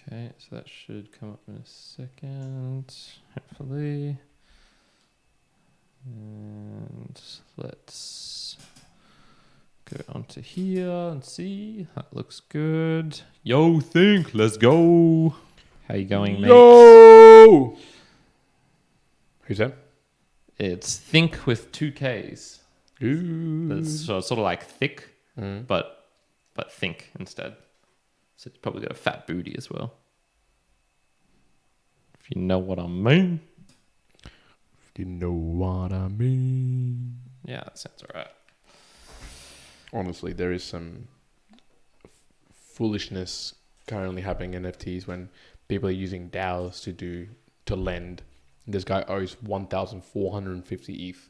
Okay, so that should come up in a second, hopefully. And let's go onto here and see. That looks good. Yo, Think, let's go. How you going, mate? Yo! Who's that? It's Think with 2 Ks. Ooh. It's sort of like thick, Mm. but think instead. So it's probably got a fat booty as well. If you know what I mean. If you know what I mean. Yeah, that sounds alright. Honestly, there is some foolishness currently happening in NFTs when people are using DAOs to lend. This guy owes 1,450 ETH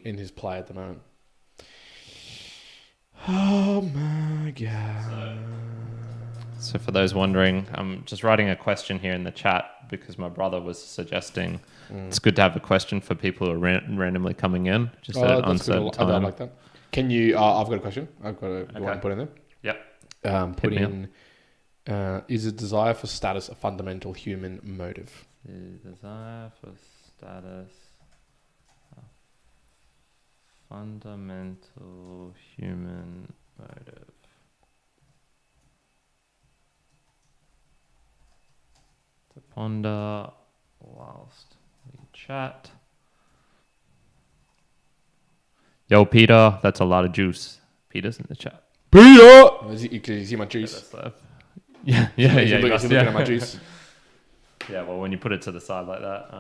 in his play at the moment. Oh my god. So for those wondering, I'm just writing a question here in the chat because my brother was suggesting it's good to have a question for people who are randomly coming in, just at uncertain time. I like that. Can you, I've got a question. I've got a one to put in there. Yep. Put in, is a desire for status a fundamental human motive? Is desire for status a fundamental human motive? To ponder whilst we chat. Yo, Peter, that's a lot of juice. Peter's in the chat. Peter! Can you see my juice? Yeah. He's looking at my juice. Yeah, well, when you put it to the side like that,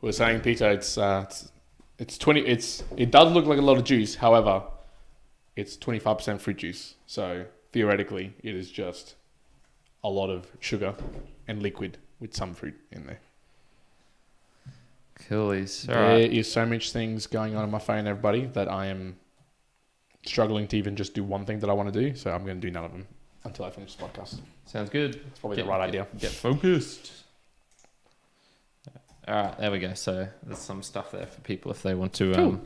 We're saying, Peter, it's 20. It does look like a lot of juice. However, it's 25% fruit juice. So theoretically, it is just a lot of sugar and liquid with some fruit in there. Coolies. There is so much things going on my phone, everybody, that I am struggling to even just do one thing that I want to do. So I'm going to do none of them until I finish the podcast. Sounds good. It's probably the right idea. Get focused. All right, there we go. So there's some stuff there for people if they want to, Cool.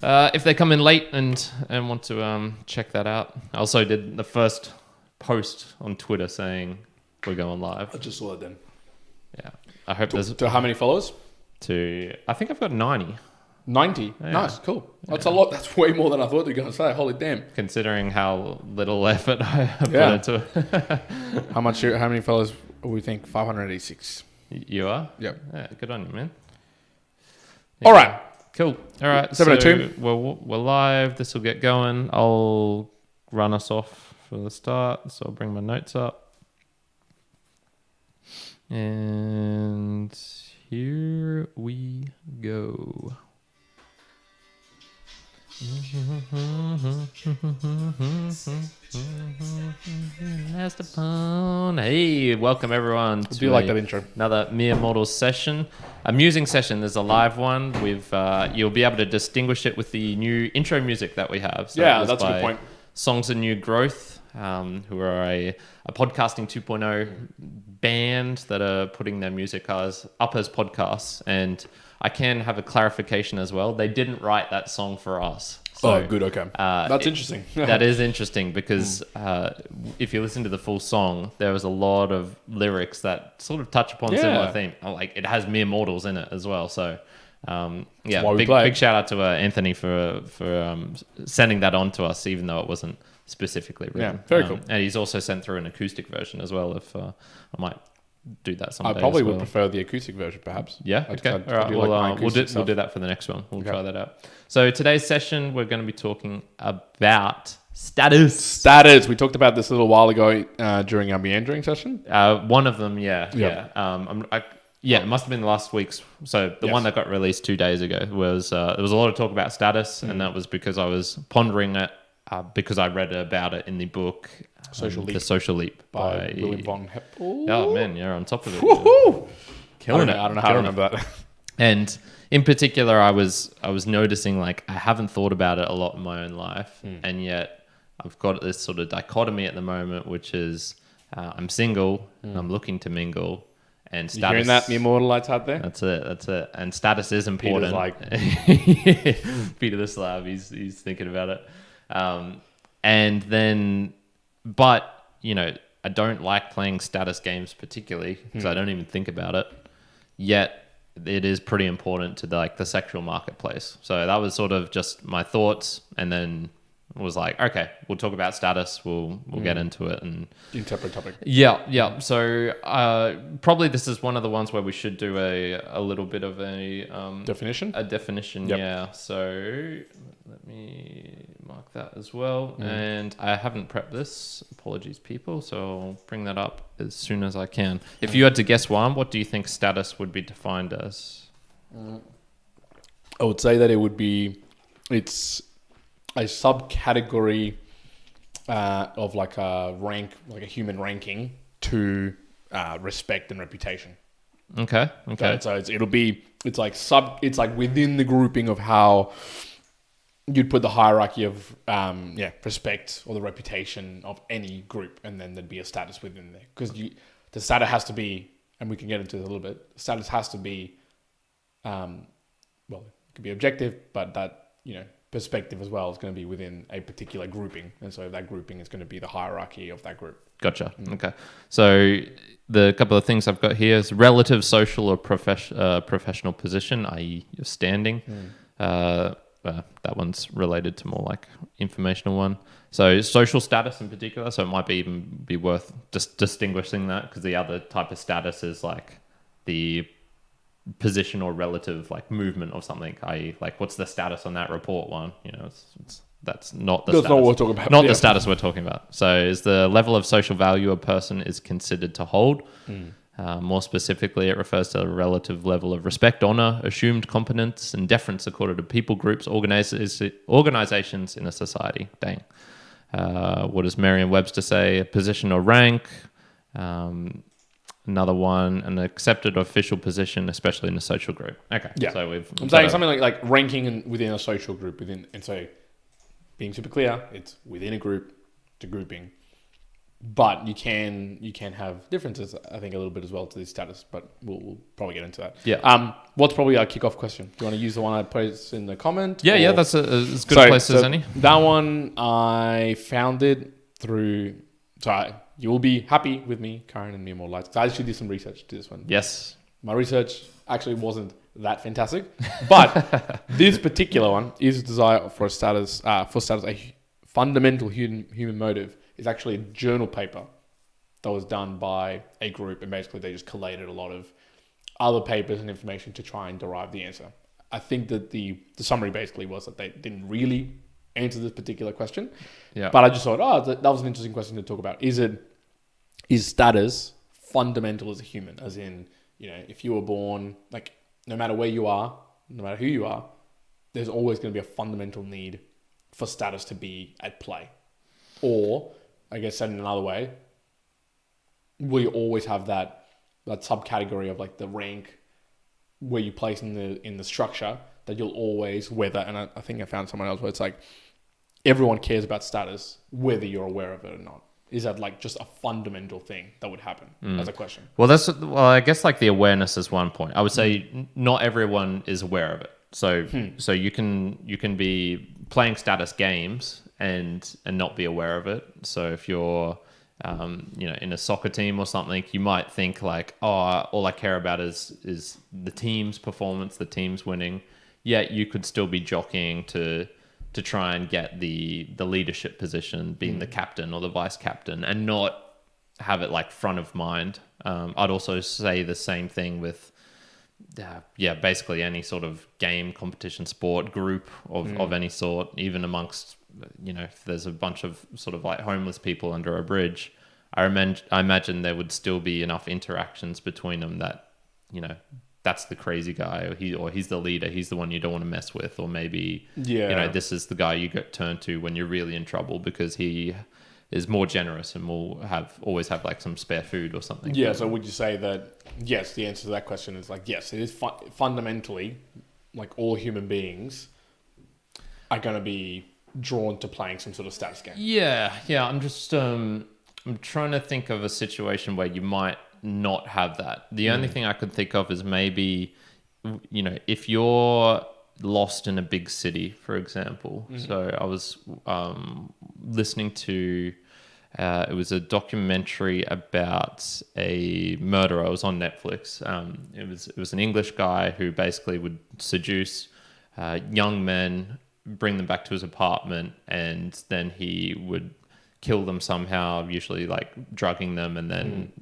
if they come in late and want to check that out. I also did the first post on Twitter saying we're going live. I just saw it then. Yeah, I hope there's To how many followers? I think I've got 90. 90. Yeah. Nice, cool. That's a lot. That's way more than I thought you were going to say. Holy damn. Considering how little effort I put Yeah. into it. How many followers do we think? 586. You are? Yep. Yeah, good on you, man. All right. Cool. All right. 7:02. So we're live. This will get going. I'll run us off for the start. So I'll bring my notes up. And here we go. Hey, welcome everyone to Do you like that intro? another Mere Mortals session. A musing session. There's a live one. You'll be able to distinguish it with the new intro music that we have. So Yeah, it was that's a by good point. Songs of New Growth, who are a podcasting 2.0 band that are putting their music up as podcasts. And I can have a clarification as well. They didn't write that song for us. So, good. Okay. That's interesting. That is interesting because if you listen to the full song, there was a lot of lyrics that sort of touch upon similar theme. Like it has Mere Mortals in it as well. So big shout out to Anthony for sending that on to us, even though it wasn't specifically written. Yeah, very cool. And he's also sent through an acoustic version as well. If I might do that someday. I probably as well. would prefer the acoustic version, perhaps. Yeah. Okay. All right. We'll do that for the next one. We'll try that out. So today's session, we're going to be talking about status. Status. We talked about this a little while ago during our meandering session. One of them, yeah. It must have been last week's. So the one that got released 2 days ago was there was a lot of talk about status, and that was because I was pondering it because I read about it in the book The Social Leap by William von Heppel. Oh man, you're on top of it. Woohoo! Killing it. I don't know how to remember that. And in particular, I was noticing like I haven't thought about it a lot in my own life, and yet I've got this sort of dichotomy at the moment, which is I'm single and I'm looking to mingle, and status. You hearing that, the immortal lights out there? That's it. And status is important. Peter's Peter the Slav, he's thinking about it. And then but I don't like playing status games particularly because I don't even think about it. Yet it is pretty important to the sexual marketplace. So that was sort of just my thoughts, and then was like, okay, we'll talk about status. We'll get into it and separate topic. Yeah. So probably this is one of the ones where we should do a little bit of a definition. A definition, yep. Yeah. So let me mark that as well. And I haven't prepped this. Apologies, people. So I'll bring that up as soon as I can. If you had to guess one, what do you think status would be defined as? I would say that it's a subcategory of like a rank, like a human ranking to respect and reputation. Okay. So it's like within the grouping of how you'd put the hierarchy of respect or the reputation of any group, and then there'd be a status within there, because the status has to be, and we can get into it a little bit. The status has to be, it could be objective, but that perspective as well is going to be within a particular grouping, and so that grouping is going to be the hierarchy of that group. Gotcha. Okay. So the couple of things I've got here is relative social or professional position, i.e. your standing. That one's related to more like informational one. So social status in particular. So it might even be worth just distinguishing that, because the other type of status is like the position or relative like movement of something, i.e. like what's the status on that report one. That's not the status. Not what we're talking about. Not the status we're talking about. So is the level of social value a person is considered to hold. More specifically, it refers to a relative level of respect, honor, assumed competence, and deference accorded to people, groups, organizations in a society. Dang. What does Merriam-Webster say? A position or rank. Another one, an accepted official position, especially in a social group. Okay. Yeah. So I'm saying something like ranking within a social group, and so being super clear, it's within a group to grouping. But you can have differences, I think, a little bit as well to the status, but we'll probably get into that. Yeah. What's probably our kickoff question? Do you want to use the one I posted in the comment? Yeah, that's as good a place as any. That one, I found it through... So you will be happy with me, Kyrin, and me more lights. I actually did some research to this one. Yes. My research actually wasn't that fantastic, but this particular one is desire for status, a fundamental human motive. Is actually a journal paper that was done by a group, and basically they just collated a lot of other papers and information to try and derive the answer. I think that the summary basically was that they didn't really answer this particular question. Yeah. But I just thought, that was an interesting question to talk about. Is status fundamental as a human? As in, if you were born, like, no matter where you are, no matter who you are, there's always going to be a fundamental need for status to be at play. Or, I guess said in another way, will you always have that subcategory of like the rank where you place in the structure that you'll always, whether, and I think I found someone else where it's like everyone cares about status whether you're aware of it or not. Is that like just a fundamental thing that would happen as a question? Well, I guess like the awareness is one point. I would say not everyone is aware of it. So you can be playing status games and not be aware of it. So if you're in a soccer team or something, you might think like, all I care about is the team's performance, the team's winning. Yet you could still be jockeying to try and get the leadership position, being the captain or the vice captain, and not have it like front of mind. I'd also say the same thing with basically any sort of game, competition, sport, group of any sort, even amongst, if there's a bunch of sort of like homeless people under a bridge, I imagine there would still be enough interactions between them that, that's the crazy guy, or he's the leader, he's the one you don't want to mess with, or maybe, this is the guy you get turned to when you're really in trouble because he is more generous and will always have like some spare food or something. Yeah, so would you say that, yes, the answer to that question is like, yes, it is fundamentally, like all human beings are going to be drawn to playing some sort of status game. Yeah. I'm just, I'm trying to think of a situation where you might not have that. The only thing I could think of is maybe, if you're lost in a big city, for example. So I was listening to It was a documentary about a murderer. It was on Netflix. It was an English guy who basically would seduce young men, bring them back to his apartment, and then he would kill them somehow, usually like drugging them and then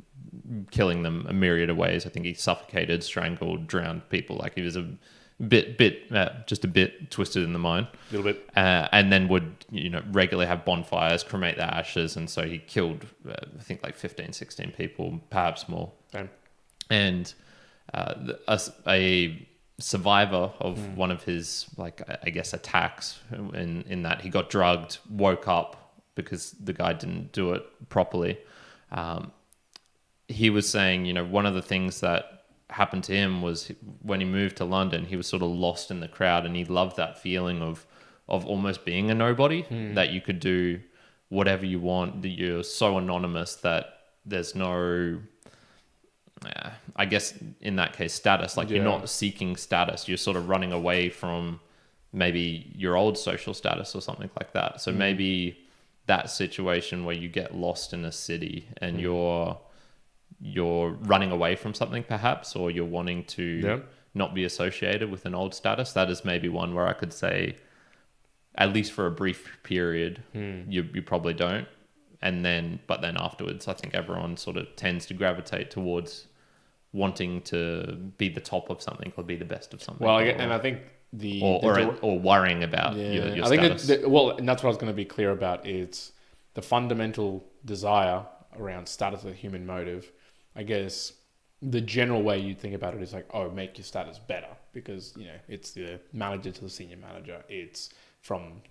killing them a myriad of ways. I think he suffocated, strangled, drowned people. Like he was just a bit twisted in the mind, a little bit, and then would regularly have bonfires, cremate their ashes, and so he killed I think like 15, 16 people, perhaps more. Damn. And a survivor of one of his, like, I guess, attacks in that he got drugged, woke up because the guy didn't do it properly. He was saying, one of the things that happened to him was when he moved to London, he was sort of lost in the crowd, and he loved that feeling of almost being a nobody, that you could do whatever you want, that you're so anonymous that there's no, I guess in that case, status. Like you're not seeking status, you're sort of running away from maybe your old social status or something like that. So maybe that situation where you get lost in a city and you're running away from something perhaps, or you're wanting to not be associated with an old status, that is maybe one where I could say, at least for a brief period, you probably don't. But then afterwards, I think everyone sort of tends to gravitate towards wanting to be the top of something or be the best of something. Well, and I think or worrying about your I think status. And that's what I was going to be clear about. It's the fundamental desire around status as a human motive. I guess the general way you think about it is like, oh, make your status better because, it's the manager to the senior manager. It's from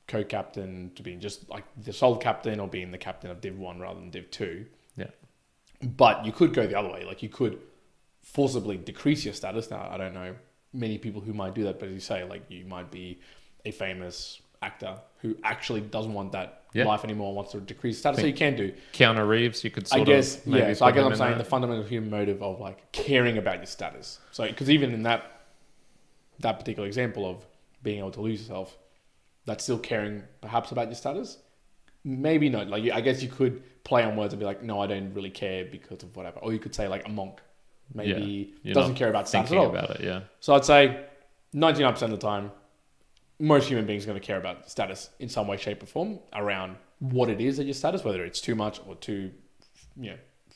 co-captain to being just like the sole captain or being the captain of Div 1 rather than Div 2. Yeah. But you could go the other way. Like you could forcibly decrease your status. Now, I don't know many people who might do that, but as you say, like you might be a famous actor who actually doesn't want that life anymore, wants to decrease status. So you can do. Keanu Reeves, you could So I guess I'm saying the fundamental human motive of like caring about your status. So, because even in that particular example of being able to lose yourself, that's still caring perhaps about your status. Maybe not. Like I guess you could play on words and be like, no, I don't really care because of whatever. Or you could say like a monk maybe doesn't care about status at all. About it, yeah. So I'd say 99% of the time, most human beings are going to care about status in some way, shape, or form around what it is at your status, whether it's too much or too,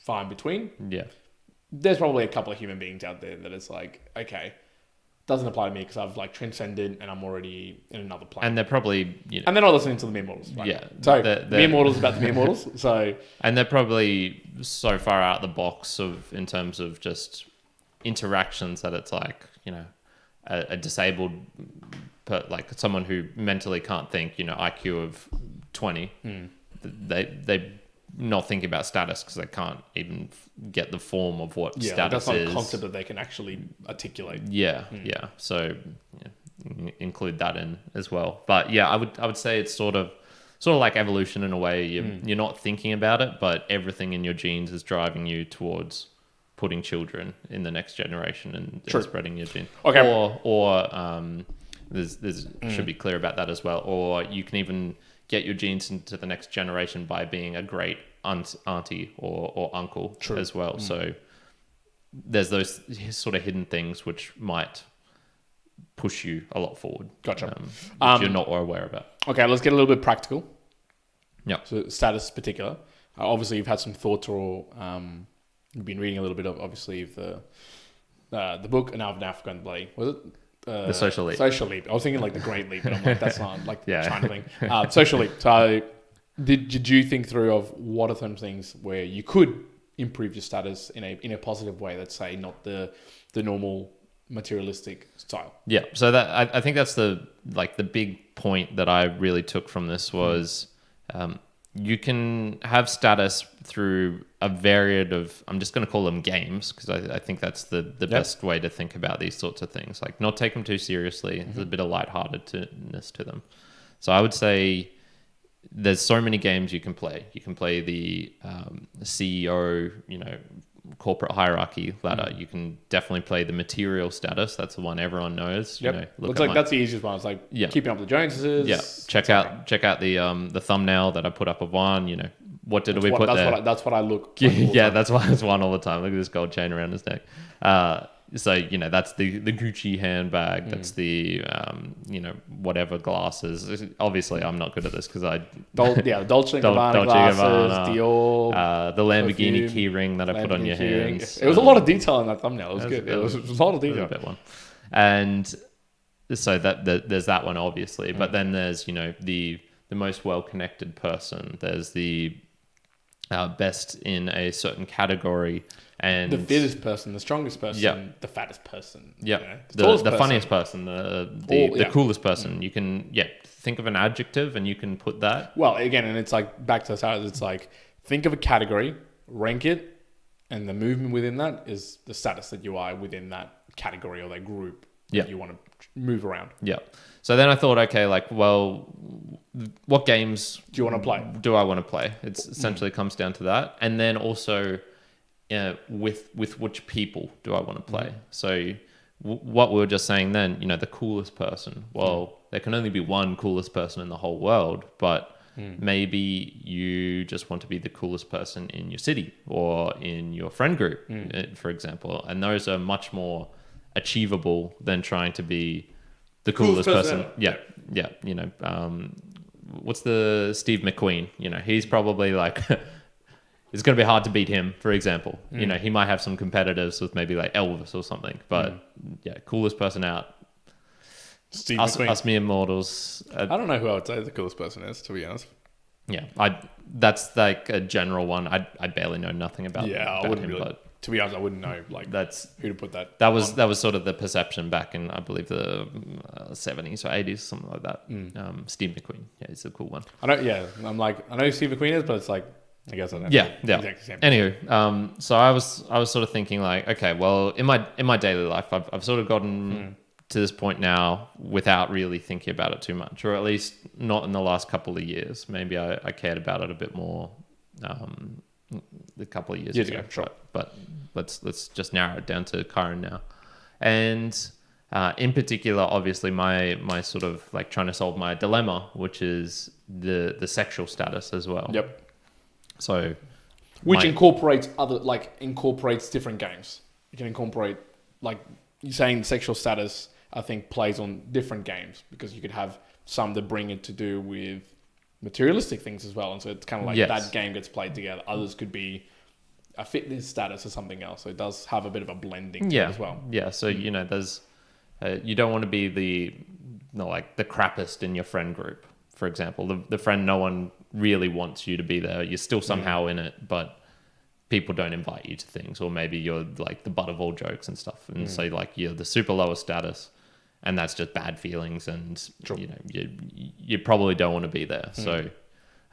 far in between. Yeah. There's probably a couple of human beings out there that it's like, okay, doesn't apply to me because I've like transcended and I'm already in another planet. And they're probably, and they're not listening to the mere mortals. Right? Yeah. So mere mortals about the mere mortals. So. And they're probably so far out the box in terms of just interactions that it's like, a disabled, like someone who mentally can't think, IQ of 20, they not thinking about status because they can't even get the form of what status that's not is. A concept that they can actually articulate. Yeah. So include that in as well. But yeah, I would say it's sort of like evolution in a way. You're not thinking about it, but everything in your genes is driving you towards putting children in the next generation and spreading your genes. Okay. Or there's should be clear about that as well. Or you can even get your genes into the next generation by being a great auntie or uncle as well. So there's those sort of hidden things which might push you a lot forward. Gotcha. Which you're not aware about. Okay, let's get a little bit practical. Yeah. So status particular. Obviously, you've had some thoughts or you've been reading a little bit of obviously the book, and I've now forgotten was it? The Social Leap. Social Leap. I was thinking like the Great Leap, but I'm like, that's not like the China thing. Social Leap. So did you think through of what are some things where you could improve your status in a positive way, let's say, not the normal materialistic style? Yeah. So that I think that's the big point that I really took from this was you can have status through a varied of, I'm just going to call them games, because I think that's the best way to think about these sorts of things. Like, not take them too seriously. There's a bit of lightheartedness to them. So I would say there's so many games you can play. You can play the CEO, corporate hierarchy ladder. You can definitely play the material status. That's the one everyone knows. Looks like that's the easiest one. It's like keeping up with the Joneses. Yeah. Check out the thumbnail that I put up of one. what did we put there? That's what I look. Yeah, that's why it's one all the time. Look at this gold chain around his neck. So that's the Gucci handbag. That's the whatever glasses. Obviously, I'm not good at this because Dolce & Gabbana glasses, Dior, the Lamborghini key ring that I put on your hands. It was a lot of detail in that thumbnail. It was good. It was a lot of detail. A bit one, and so there's that one obviously, but then there's the most well connected person. There's the best in a certain category. And the fittest person, the strongest person, the fattest person. Yeah, the funniest person, the coolest person. You can think of an adjective and you can put that. Well, again, and it's like back to the status. It's like think of a category, rank it, and the movement within that is the status that you are within that category or that group that you want to move around. Yeah. So then I thought, okay, what games do you want to play? Do I want to play? It's essentially comes down to that, and then also. With which people do I want to play? So what we were just saying then, the coolest person. Well, there can only be one coolest person in the whole world, but maybe you just want to be the coolest person in your city or in your friend group, for example. And those are much more achievable than trying to be the coolest person. Yeah. What's the Steve McQueen? He's probably like... It's going to be hard to beat him, for example. He might have some competitors with maybe like Elvis or something. But coolest person out. Steve McQueen. Us mere mortals. I don't know who I would say the coolest person is, to be honest. Yeah, that's like a general one. I barely know nothing about. Yeah, about I wouldn't him, really. But to be honest, I wouldn't know who to put that. That was sort of the perception back in I believe the 70s or 80s, something like that. Steve McQueen. Yeah, he's a cool one. I know. Yeah, I know who Steve McQueen is, but it's like. I guess I don't know. Yeah. Exactly same. Anywho, so I was sort of thinking like, okay, well, in my daily life, I've sort of gotten to this point now without really thinking about it too much, or at least not in the last couple of years. Maybe I cared about it a bit more a couple of years ago. Sure. But let's just narrow it down to Kyrin now, and in particular, obviously, my sort of like trying to solve my dilemma, which is the sexual status as well. Yep. So, which incorporates different games. You can incorporate, like you're saying, sexual status. I think plays on different games because you could have some that bring it to do with materialistic things as well, and so it's kind of like that game gets played together. Others could be a fitness status or something else. So it does have a bit of a blending to it as well. Yeah. So there's you don't want to be the crappest in your friend group. For example, the friend no one really wants you to be there. You're still somehow in it, but people don't invite you to things, or maybe you're like the butt of all jokes and stuff. And so like you're the super lowest status, and that's just bad feelings, and you probably don't want to be there. So,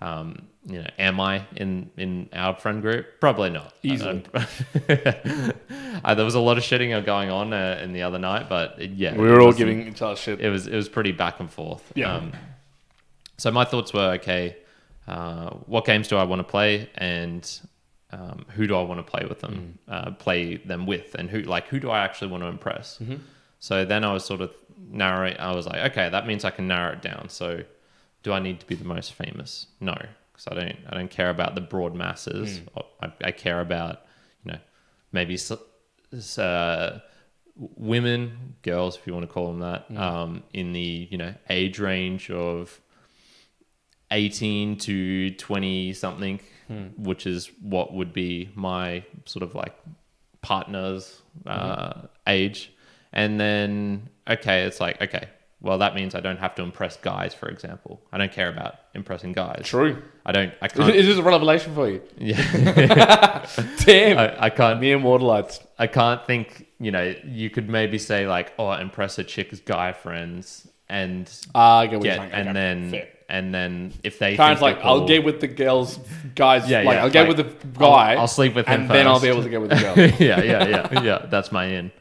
am I in our friend group? Probably not. Easily. There was a lot of shitting going on in the other night, but we were all giving each other shit. It was pretty back and forth. Yeah. So my thoughts were, okay, what games do I want to play, and who do I want to play with them, play them with, and who do I actually want to impress? So then I was sort of narrowing. I was like, okay, that means I can narrow it down. So do I need to be the most famous? No, because I don't care about the broad masses. I care about maybe women, girls, if you want to call them that, in the age range of 18 to 20 something, which is what would be my sort of like partner's age. And then, it's like, okay, well, that means I don't have to impress guys, for example. I don't care about impressing guys. True. I can't. Is this a revelation for you? Yeah. Damn. I can't. Mere mortalites. I can't think, you could maybe say like, impress a chick's guy friends and I get what you're saying. And then... Fair. And then if they kind of like, cool, I'll get with the girls, guys. I'll get with the guy. I'll sleep with him and first. Then I'll be able to get with the girl. yeah. That's my in.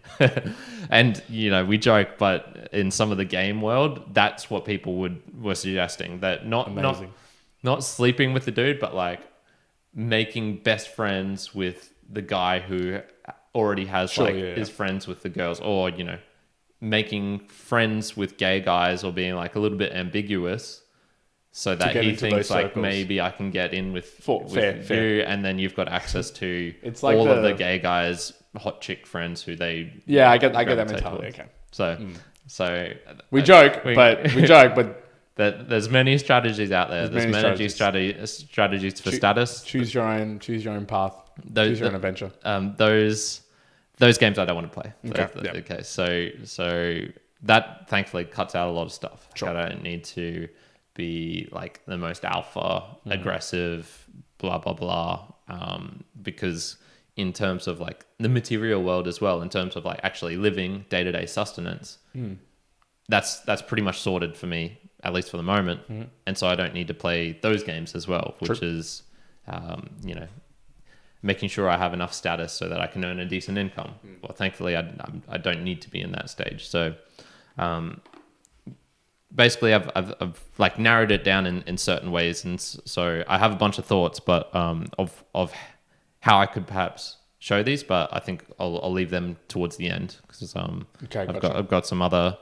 And we joke, but in some of the game world, that's what people were suggesting, that not sleeping with the dude, but like making best friends with the guy who already has is friends with the girls, or making friends with gay guys, or being like a little bit ambiguous. so that he thinks like maybe I can get in with fair. And then you've got access to it's like all of the gay guys' hot chick friends who they I get that mentality. Okay, so we joke, but there's many strategies out there. There's many strategies for status. Choose your own path. Choose your own adventure. Those games I don't want to play. Okay. So that thankfully cuts out a lot of stuff. Sure. I don't need to be like the most alpha, aggressive, blah blah blah. Because in terms of like the material world as well, in terms of like actually living day-to-day sustenance, that's pretty much sorted for me, at least for the moment. And so I don't need to play those games as well, which is, making sure I have enough status so that I can earn a decent income. Well, thankfully, I don't need to be in that stage. So, basically, I've like narrowed it down in certain ways, and so I have a bunch of thoughts, but of how I could perhaps show these. But I think I'll leave them towards the end because I've got some other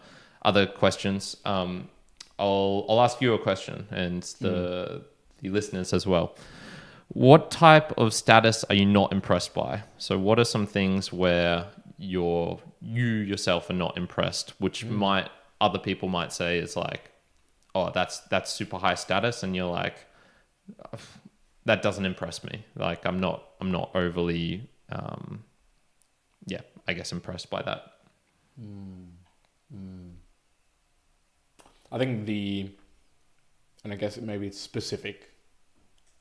questions. I'll ask you a question and the listeners as well. What type of status are you not impressed by? So what are some things where you yourself are not impressed, which other people might say is like, oh, that's super high status, and you're like, that doesn't impress me. Like I'm not overly I guess impressed by that. I think and I guess maybe it's specific,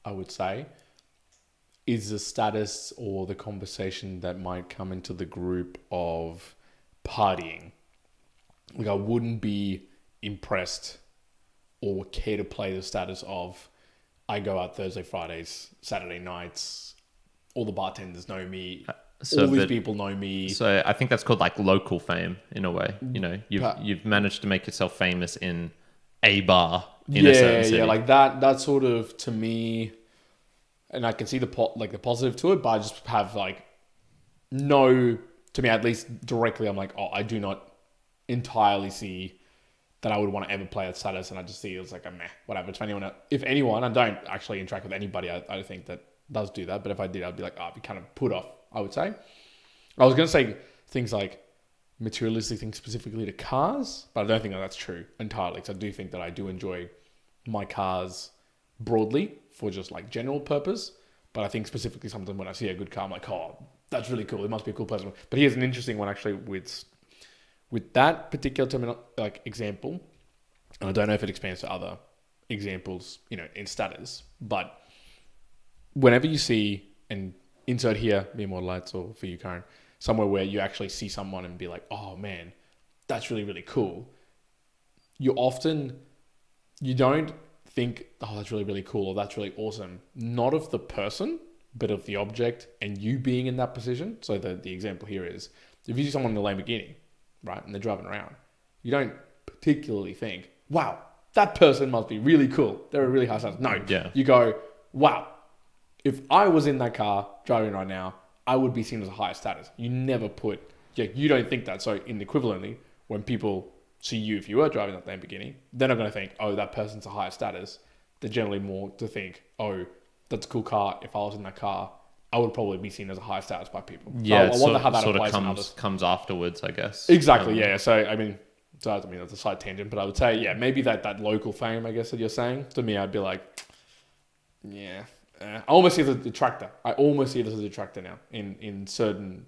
I would say, is the status or the conversation that might come into the group of partying. Like I wouldn't be impressed or care to play the status of I go out Thursday, Fridays, Saturday nights, all the bartenders know me, all these people know me. So I think that's called like local fame in a way. You know, you've managed to make yourself famous in a bar in a certain city. Yeah, like that sort of, to me, and I can see the positive to it, but I just have like to me at least directly, I'm like, oh, I do not entirely see that I would want to ever play at status, and I just see it as like a meh, whatever. If anyone, I don't actually interact with anybody, I think that does do that, but if I did, I'd be like, I'd be kind of put off, I would say. I was going to say things like materialistic things specifically to cars, but I don't think that's true entirely, because I do think that I do enjoy my cars broadly for just like general purpose, but I think specifically something when I see a good car, I'm like, oh, that's really cool. It must be a cool person. But here's an interesting one actually with that particular example, and I don't know if it expands to other examples, in status, but whenever you see, and insert here, me more lights, or for you, Kyrin, somewhere where you actually see someone and be like, oh man, that's really, really cool. You don't think, oh, that's really, really cool, or that's really awesome. Not of the person, but of the object and you being in that position. So the example here is, if you see someone in a Lamborghini, right, and they're driving around, you don't particularly think, wow, that person must be really cool. They're a really high status. No, you go, wow, if I was in that car driving right now, I would be seen as a higher status. You never you don't think that. So in equivalently, when people see you, if you were driving that Lamborghini, they're not going to think, oh, that person's a higher status. They're generally more to think, oh, that's a cool car. If I was in that car, I would probably be seen as a higher status by people. Yeah, so I wonder how that applies in others. Comes afterwards, I guess. Exactly, yeah. So, that's a side tangent, but I would say, maybe that local fame, I guess, that you're saying, to me, I'd be like, I almost see it as a detractor. I almost see it as a detractor now in certain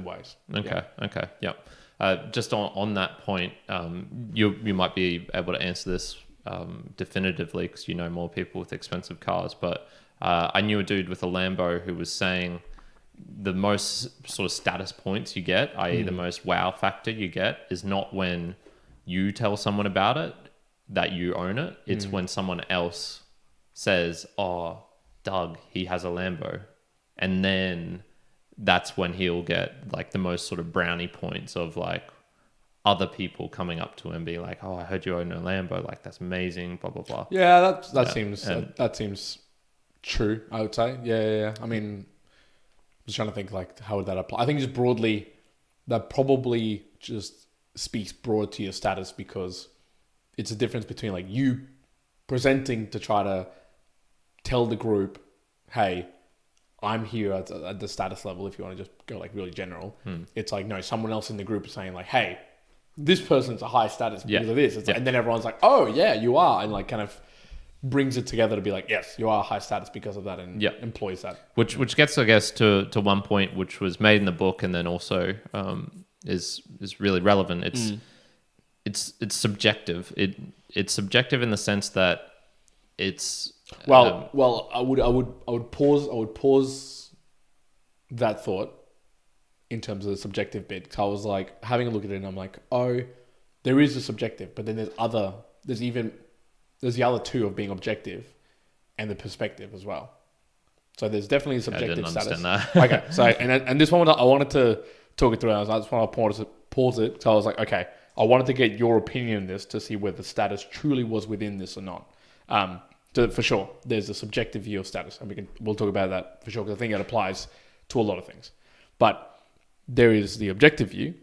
ways. Okay, yep. Just on that point, you might be able to answer this definitively because you know more people with expensive cars, but I knew a dude with a Lambo who was saying the most sort of status points you get, i.e. the most wow factor you get, is not when you tell someone about it that you own it. It's when someone else says, oh, Doug, he has a Lambo. And then that's when he'll get like the most sort of brownie points of like other people coming up to him being like, oh, I heard you own a Lambo. Like, that's amazing, blah, blah, blah. Yeah, that seems true, I would say. Yeah. I mean, I'm just trying to think like, how would that apply? I think just broadly, that probably just speaks broad to your status, because it's a difference between like you presenting to try to tell the group, hey, I'm here at the status level. If you want to just go like really general, it's like, no, someone else in the group is saying like, hey, this person's a high status because of this. It's like, and then everyone's like, oh yeah, you are. And like kind of brings it together to be like, yes, you are high status because of that, and employs that. Which gets, I guess, to one point which was made in the book, and then also is really relevant. It's subjective. It's subjective in the sense that it's well. I would pause that thought in terms of the subjective bit, because I was like having a look at it and I'm like, oh, there is a subjective, but then there's the other two of being objective and the perspective as well. So there's definitely a subjective status. That. Okay, so and this one I wanted to talk it through. I just want to pause it. So I was like, okay, I wanted to get your opinion on this to see whether the status truly was within this or not. So for sure, there's a subjective view of status, and we'll talk about that for sure, because I think it applies to a lot of things. But there is the objective view,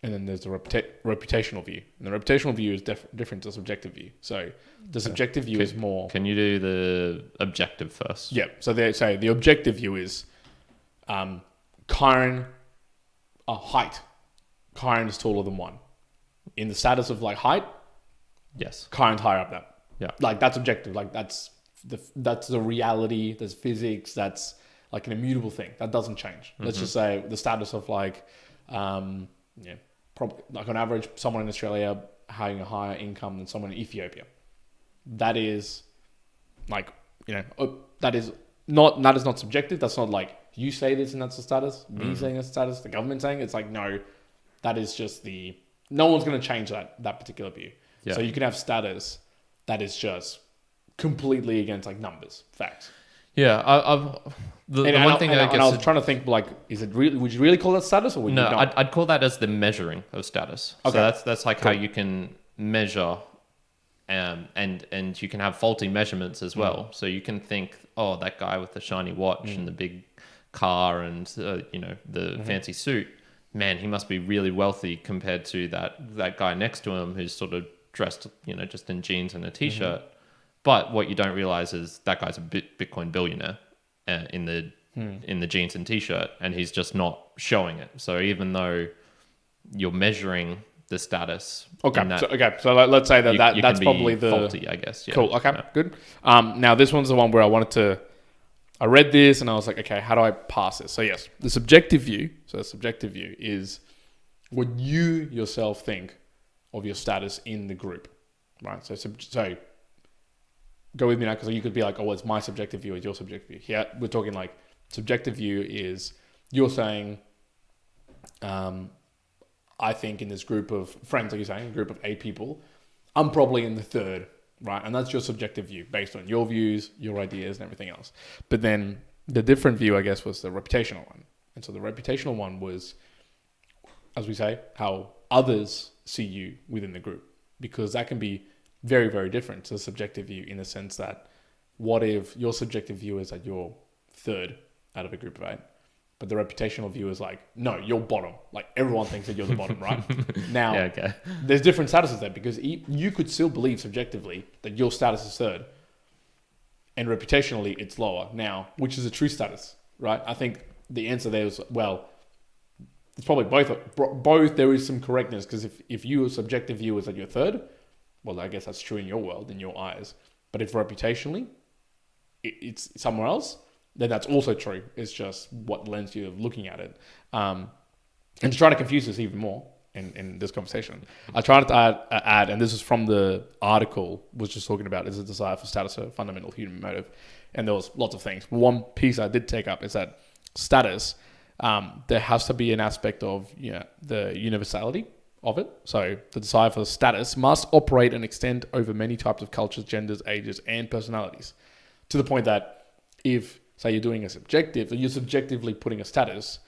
and then there's the reputational view. And the reputational view is different to the subjective view. So the subjective view is more... Can you do the objective first? Yeah. So they say the objective view is Kyrin, height. Kyrin is taller than 1. In the status of like height, yes, Kyrin's higher up there. Yeah. Like that's objective. Like that's the reality. There's physics. That's like an immutable thing. That doesn't change. Let's just say the status of like... probably like on average, someone in Australia having a higher income than someone in Ethiopia. That is like, that is not subjective. That's not like you say this and that's the status, me saying that's the status, the government saying it's like, no, that is just no one's going to change that particular view. Yeah. So you can have status that is just completely against like numbers, facts. Yeah, the one thing I was trying to think, like, is it really? Would you really call that status, or would you not? I'd call that as the measuring of status. Okay. So that's like how you can measure, and you can have faulty measurements as well. So you can think, oh, that guy with the shiny watch and the big car and the fancy suit, man, he must be really wealthy compared to that guy next to him who's sort of dressed, just in jeans and a t-shirt. But what you don't realize is that guy's a Bitcoin billionaire in the jeans and t-shirt, and he's just not showing it. So even though you're measuring the status, so let's say that's probably the faulty, I guess. Yeah. Cool. Okay, good. Now this one's the one where I read this and I was like, okay, how do I pass this? So yes, the subjective view. So the subjective view is what you yourself think of your status in the group, right? So go with me now, because you could be like, oh, it's my subjective view, it's your subjective view. Here, we're talking like subjective view is you're saying, I think in this group of friends, like you're saying, a group of 8 people, I'm probably in the third, right? And that's your subjective view based on your views, your ideas, and everything else. But then the different view, I guess, was the reputational one. And so the reputational one was, as we say, how others see you within the group, because that can be very, very different to the subjective view, in the sense that what if your subjective view is that you're third out of a group of 8, but the reputational view is like, no, you're bottom. Like everyone thinks that you're the bottom, right? Now, there's different statuses there, because you could still believe subjectively that your status is third, and reputationally it's lower. Now, which is a true status, right? I think the answer there is, well, it's probably both. There is some correctness, because if your subjective view is that you're third, well, I guess that's true in your world, in your eyes. But if reputationally it's somewhere else, then that's also true. It's just what lens you're looking at it. And to try to confuse this even more in this conversation, I tried to add, and this is from the article, was just talking about, is a desire for status a fundamental human motive? And there was lots of things. One piece I did take up is that status, there has to be an aspect of the universality of it. So the desire for status must operate and extend over many types of cultures, genders, ages, and personalities, to the point that if, say, you're doing a subjective, you're subjectively putting a status,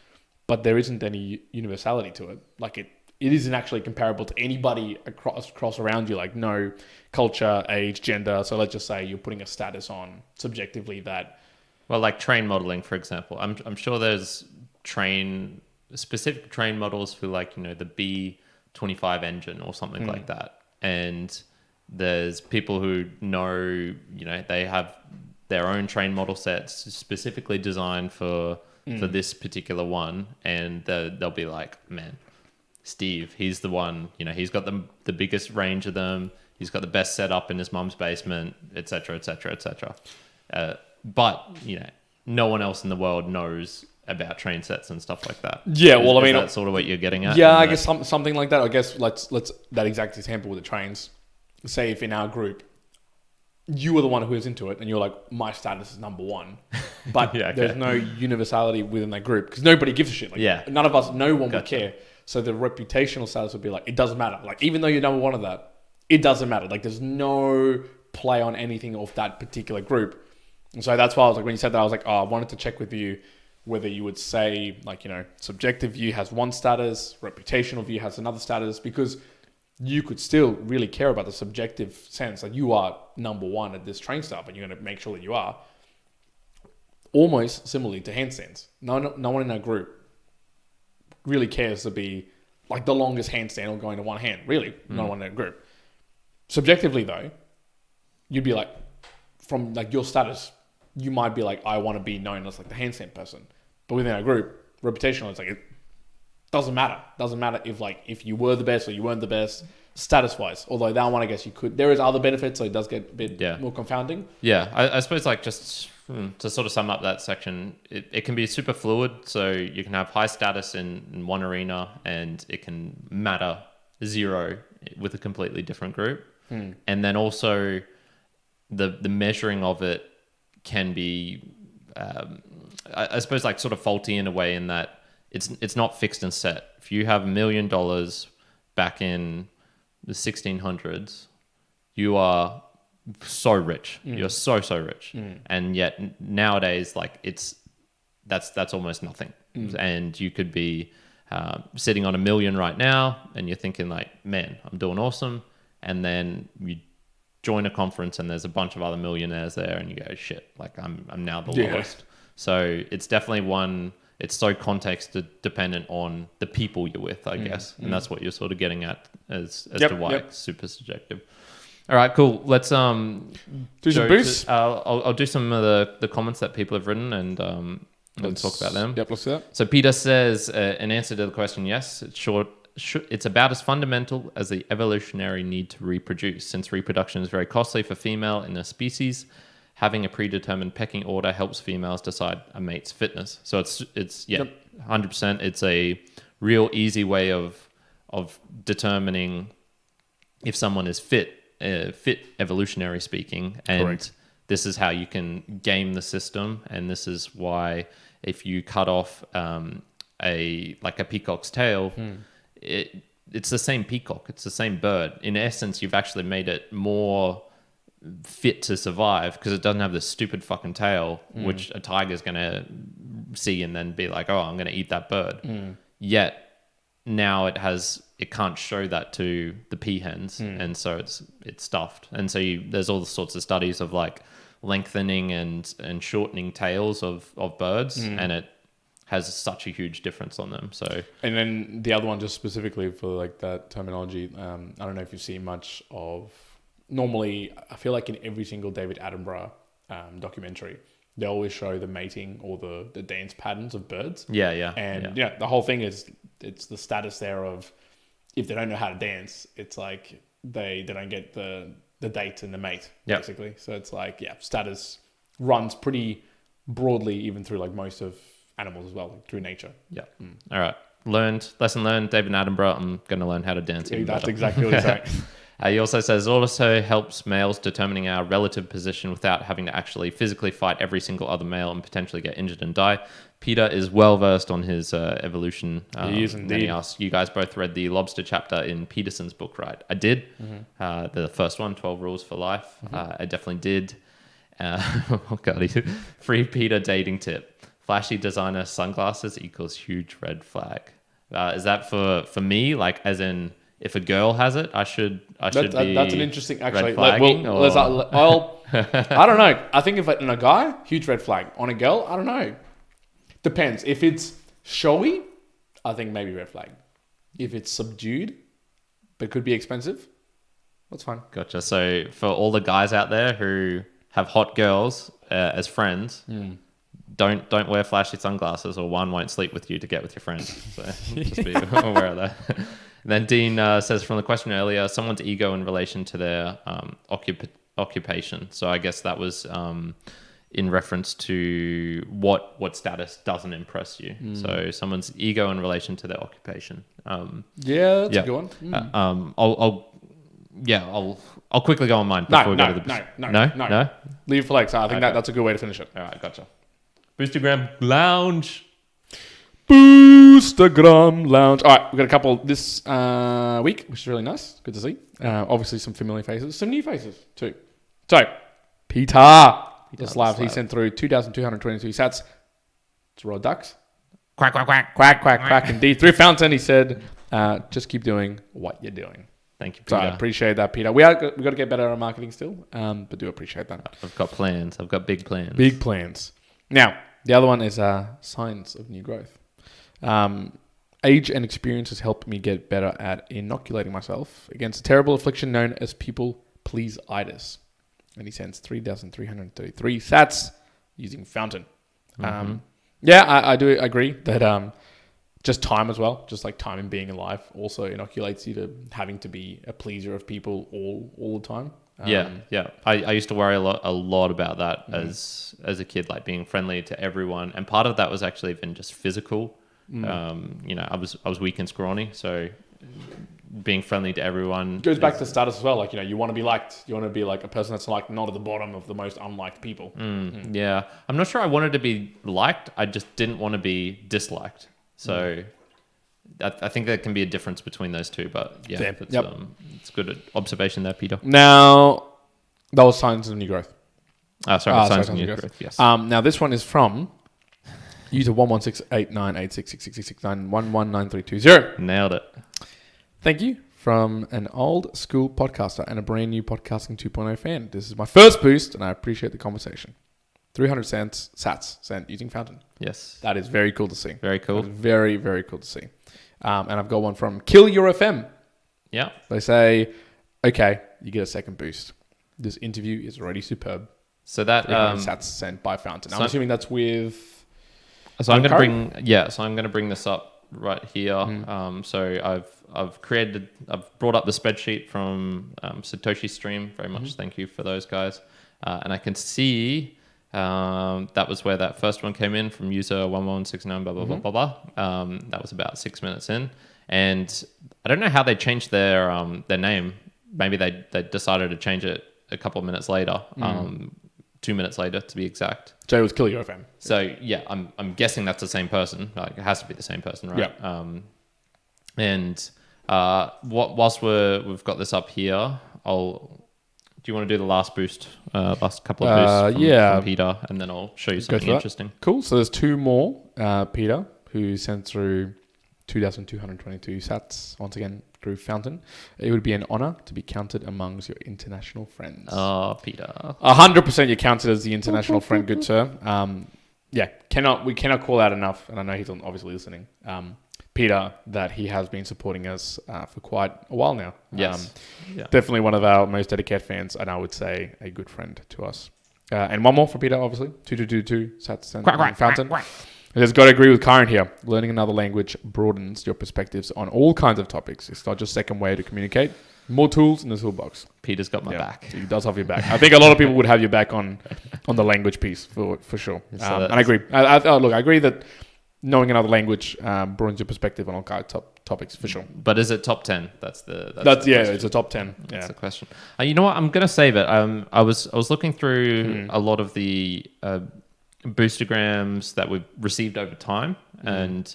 but there isn't any universality to it. Like it isn't actually comparable to anybody across around you, like no culture, age, gender. So let's just say you're putting a status on subjectively that... Well, like train modeling, for example. I'm sure there's specific train models for like, the B25 engine or something like that. And There's people who know, you know, they have their own train model sets specifically designed for this particular one, and they'll be like, man, Steve, he's the one, you know, he's got the biggest range of them, he's got the best setup in his mum's basement, etc., etc., etc. But, you know, no one else in the world knows about train sets and stuff like that. Yeah, well, I mean, that's sort of what you're getting at. Yeah, I guess something like that. I guess let's that exact example with the trains. Say if in our group, you were the one who was into it, and you're like, my status is number one, but there's no universality within that group because nobody gives a shit. Like, none of us, no one would care. So the reputational status would be like, it doesn't matter. Like, even though you're number one of that, it doesn't matter. Like, there's no play on anything of that particular group. And so that's why I was like, when you said that, I was like, oh, I wanted to check with you whether you would say, like, you know, subjective view has one status, reputational view has another status, because you could still really care about the subjective sense. Like, you are number one at this train stop, and you're going to make sure that you are. Almost similarly to handstands. No one in our group really cares to be like the longest handstand or going to one hand. Really, no one in our group. Subjectively, though, you'd be like, from like your status, you might be like, I want to be known as like the handstand person. But within our group, reputational, it's like, it doesn't matter. Doesn't matter if you were the best or you weren't the best, status wise. Although that one, I guess you could. There is other benefits, so it does get a bit more confounding. Yeah, I suppose like just to sort of sum up that section, it can be super fluid. So you can have high status in one arena, and it can matter zero with a completely different group. And then also the measuring of it can be, I suppose, like sort of faulty in a way, in that it's not fixed and set. If you have $1 million back in the 1600s, you are so rich. You're so rich, and yet nowadays, like that's almost nothing. And you could be sitting on $1 million right now, and you're thinking like, man, I'm doing awesome. And then you join a conference, and there's a bunch of other millionaires there, and you go, shit, like I'm now the lowest. So it's definitely one. It's so context dependent on the people you're with, I guess, and that's what you're sort of getting at as to why it's super subjective. All right, cool. Let's do some boosts. I'll do some of the comments that people have written, and let's talk about them. Yep, let's do that. So Peter says, in answer to the question, yes, it's short. It's about as fundamental as the evolutionary need to reproduce. Since reproduction is very costly for female in a species, having a predetermined pecking order helps females decide a mate's fitness. So it's 100%. It's a real easy way of determining if someone is fit evolutionary speaking. And Correct. This is how you can game the system. And this is why if you cut off a peacock's tail, it's the same peacock. It's the same bird. In essence, you've actually made it more fit to survive because it doesn't have this stupid fucking tail, which a tiger's going to see and then be like, oh, I'm going to eat that bird. Yet now it can't show that to the peahens, and so it's stuffed. And so there's all sorts of studies of like lengthening and shortening tails of birds, and it has such a huge difference on them. So, and then the other one, just specifically for like that terminology, I don't know if you've seen much of. Normally, I feel like in every single David Attenborough documentary, they always show the mating or the dance patterns of birds. And the whole thing is it's the status there of if they don't know how to dance, it's like they don't get the date and the mate basically. So it's like status runs pretty broadly even through like most of animals as well, like through nature. All right, lesson learned. David Attenborough. I'm going to learn how to dance. That's exactly what he's saying. He also says, it also helps males determining our relative position without having to actually physically fight every single other male and potentially get injured and die. Peter is well versed on his evolution. He is indeed. He asked, you guys both read the lobster chapter in Peterson's book, right? I did. The first one, 12 Rules for Life. I definitely did. Oh God, free Peter dating tip. Flashy designer sunglasses equals huge red flag. Is that for me? Like, as in, if a girl has it, I should be. That's an interesting, actually. Red flagging, I don't know. I think if in a guy, huge red flag. On a girl, I don't know. Depends. If it's showy, I think maybe red flag. If it's subdued, but could be expensive, That's fine. Gotcha. So for all the guys out there who have hot girls as friends, don't wear flashy sunglasses, or one won't sleep with you to get with your friends. So just be aware of that. And then Dean says from the question earlier, someone's ego in relation to their occupation. So I guess that was in reference to what status doesn't impress you. So someone's ego in relation to their occupation. That's a good one. I'll quickly go on mine before we go to the... No? Leave it for legs. I think that's a good way to finish it. All right, gotcha. Boostagram Lounge. Boostagram Lounge. All right, we've got a couple this week, which is really nice. Good to see. Obviously, some familiar faces. Some new faces, too. So, Petar the Slav. He sent through 2,222 sats. It's raw ducks. Quack, quack, quack. Quack, quack, quack. Indeed. Through Fountain, he said, just keep doing what you're doing. Thank you, Peter. So I appreciate that, Peter. We've got to get better at our marketing still, but do appreciate that. I've got plans. I've got big plans. Big plans. Now, the other one is signs of new growth. Age and experience has helped me get better at inoculating myself against a terrible affliction known as people please-itis. And he sends 3,333 sats using Fountain. I do agree that just time as well, just like time and being alive also inoculates you to having to be a pleaser of people all the time. I used to worry a lot about that as a kid, like being friendly to everyone, and part of that was actually even just physical. I was weak and scrawny, so being friendly to everyone goes back to status as well. Like, you want to be liked. You want to be like a person that's like not at the bottom of the most unliked people. Yeah, I'm not sure I wanted to be liked. I just didn't want to be disliked. So I think there can be a difference between those two, but yeah, it's good observation there, Peter. Now, that was signs of new growth. Signs of new growth, yes. Now, this one is from user 11689866669119320. Nailed it. Thank you from an old school podcaster and a brand new Podcasting 2.0 fan. This is my first boost, and I appreciate the conversation. 300 sats sent using Fountain. Yes. That is very cool to see. Very cool. Very, very cool to see. And I've got one from killyourfm. Yeah. They say, okay, you get a second boost. This interview is already superb. So that... sats sent by Fountain. I'm assuming that's with... So I'm going to bring this up right here. So I've brought up the spreadsheet from Satoshi Stream. Very much thank you for those guys. And I can see... that was where that first one came in from user 1169 blah blah blah blah blah. That was about 6 minutes in, and I don't know how they changed their name. Maybe they decided to change it a couple of minutes later, 2 minutes later to be exact. So it was killyourfm. So yeah, I'm guessing that's the same person. Like, it has to be the same person, right? Yeah. Whilst we've got this up here, do you want to do the last boost, last couple of boosts from Peter, and then I'll show you something interesting. Cool. So there's two more. Peter, who sent through 2,222 sats, once again, through Fountain. It would be an honor to be counted amongst your international friends. Oh, Peter. 100% you're counted as the international friend, good sir. We cannot call out enough, and I know he's obviously listening, Peter, that he has been supporting us for quite a while now. Yes. Definitely one of our most dedicated fans, and I would say a good friend to us. And one more for Peter, obviously. 2222 sats and Fountain. He says, got to agree with Kyrin here. Learning another language broadens your perspectives on all kinds of topics. It's not just a second way to communicate. More tools in the toolbox. Peter's got my back. He does have your back. I think a lot of people would have your back on the language piece for sure. And I agree. I agree that knowing another language broadens your perspective on all kinds of topics for sure. But is it top 10? That's it's a top 10. That's the question. You know what? I'm gonna save it. I was looking through a lot of the Boostagrams that we've received over time, and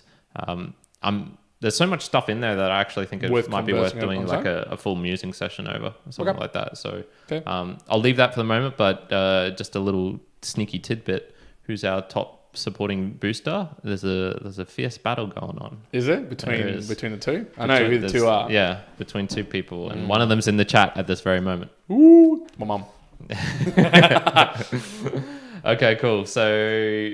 there's so much stuff in there that I actually think it might be worth doing like a full musing session over or something like that. So I'll leave that for the moment, but just a little sneaky tidbit. Who's our top supporting booster? There's a fierce battle going on. Is it between the two? I know who the two are. Yeah, between two people, and one of them's in the chat at this very moment. Ooh, my mum. Okay, cool. So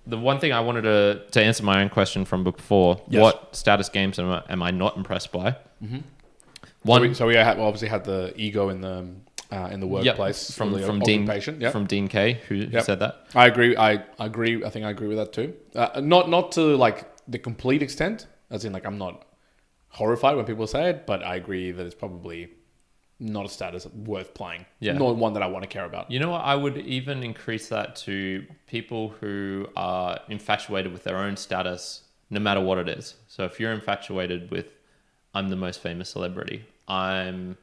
the one thing I wanted to answer my own question from before, what status games am I not impressed by? we obviously had the ego in the workplace from Dean from Dean K who said that. I agree. I agree. I think I agree with that too. Not to like the complete extent, as in like I'm not horrified when people say it, but I agree that it's probably not a status worth playing. Yeah. Not one that I want to care about. You know what? I would even increase that to people who are infatuated with their own status, no matter what it is. So if you're infatuated with, I'm the most famous celebrity, I'm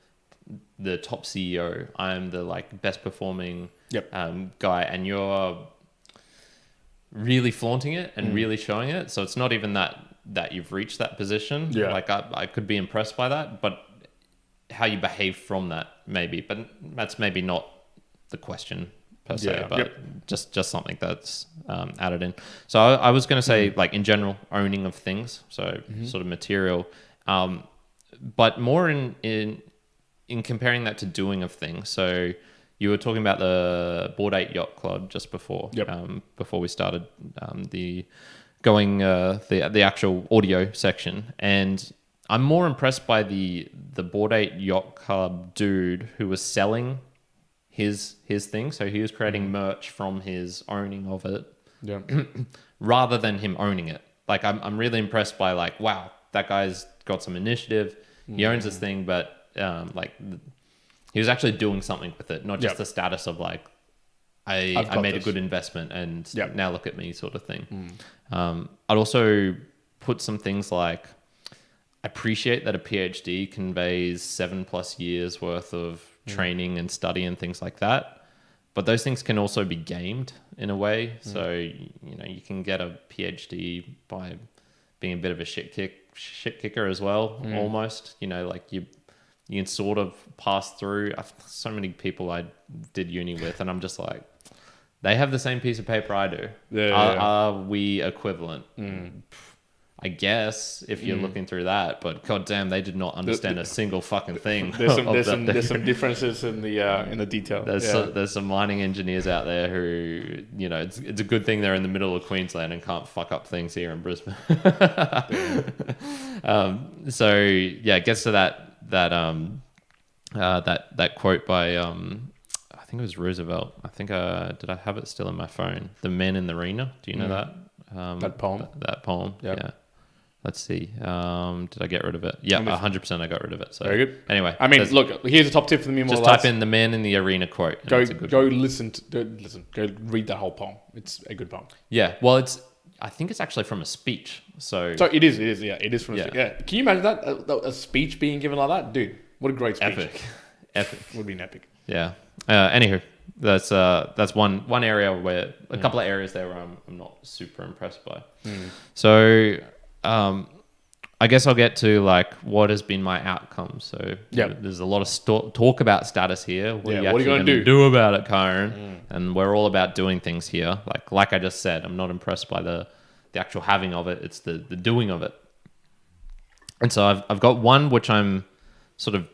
the top CEO, I'm the like best performing guy, and you're really flaunting it and really showing it. So it's not even that you've reached that position. Yeah. Like I could be impressed by that, but how you behave from that maybe, but that's maybe not the question per se, but just something that's added in. So I was going to say like in general, owning of things, so sort of material, but more in comparing that to doing of things. So you were talking about the Bored Ape Yacht Club just before, before we started the actual audio section, and I'm more impressed by the Bored Ape Yacht Club dude who was selling his thing. So he was creating merch from his owning of it, rather than him owning it. Like I'm really impressed by like, wow, that guy's got some initiative. He owns this thing, but like he was actually doing something with it, not just the status of like I made a good investment and now look at me sort of thing. I'd also put some things like, I appreciate that a PhD conveys 7+ years worth of training and study and things like that, but those things can also be gamed in a way. So you can get a PhD by being a bit of a shit kicker as well, almost. Like you can sort of pass through. So many people I did uni with, and I'm just like, they have the same piece of paper I do. Are we equivalent? I guess if you're looking through that, but goddamn, they did not understand a single fucking thing. There's some differences in the detail. There's some mining engineers out there who, it's a good thing they're in the middle of Queensland and can't fuck up things here in Brisbane. So yeah, it gets to that quote by I think it was Roosevelt. I think did I have it still in my phone? The Men in the Arena. Do you know that? That poem. That poem. Yep. Yeah. Let's see. Did I get rid of it? Yeah, 100% I got rid of it. So very good. Anyway, I mean, look, here's a top tip for the Memo. Just type in the Man in the Arena quote. Go listen. Go read that whole poem. It's a good poem. Yeah. Well, I think it's actually from a speech. So it is. Yeah, it is from a speech. Yeah. Can you imagine that a speech being given like that, dude? What a great speech. Epic. Would be an epic. Yeah. Anywho, that's one area where a couple of areas there where I'm not super impressed by. So I guess I'll get to like what has been my outcome. So there's a lot of talk about status here. What are you going to do about it, Kyrin? And we're all about doing things here. Like I just said, I'm not impressed by the actual having of it. It's the doing of it. And so I've got one which I'm sort of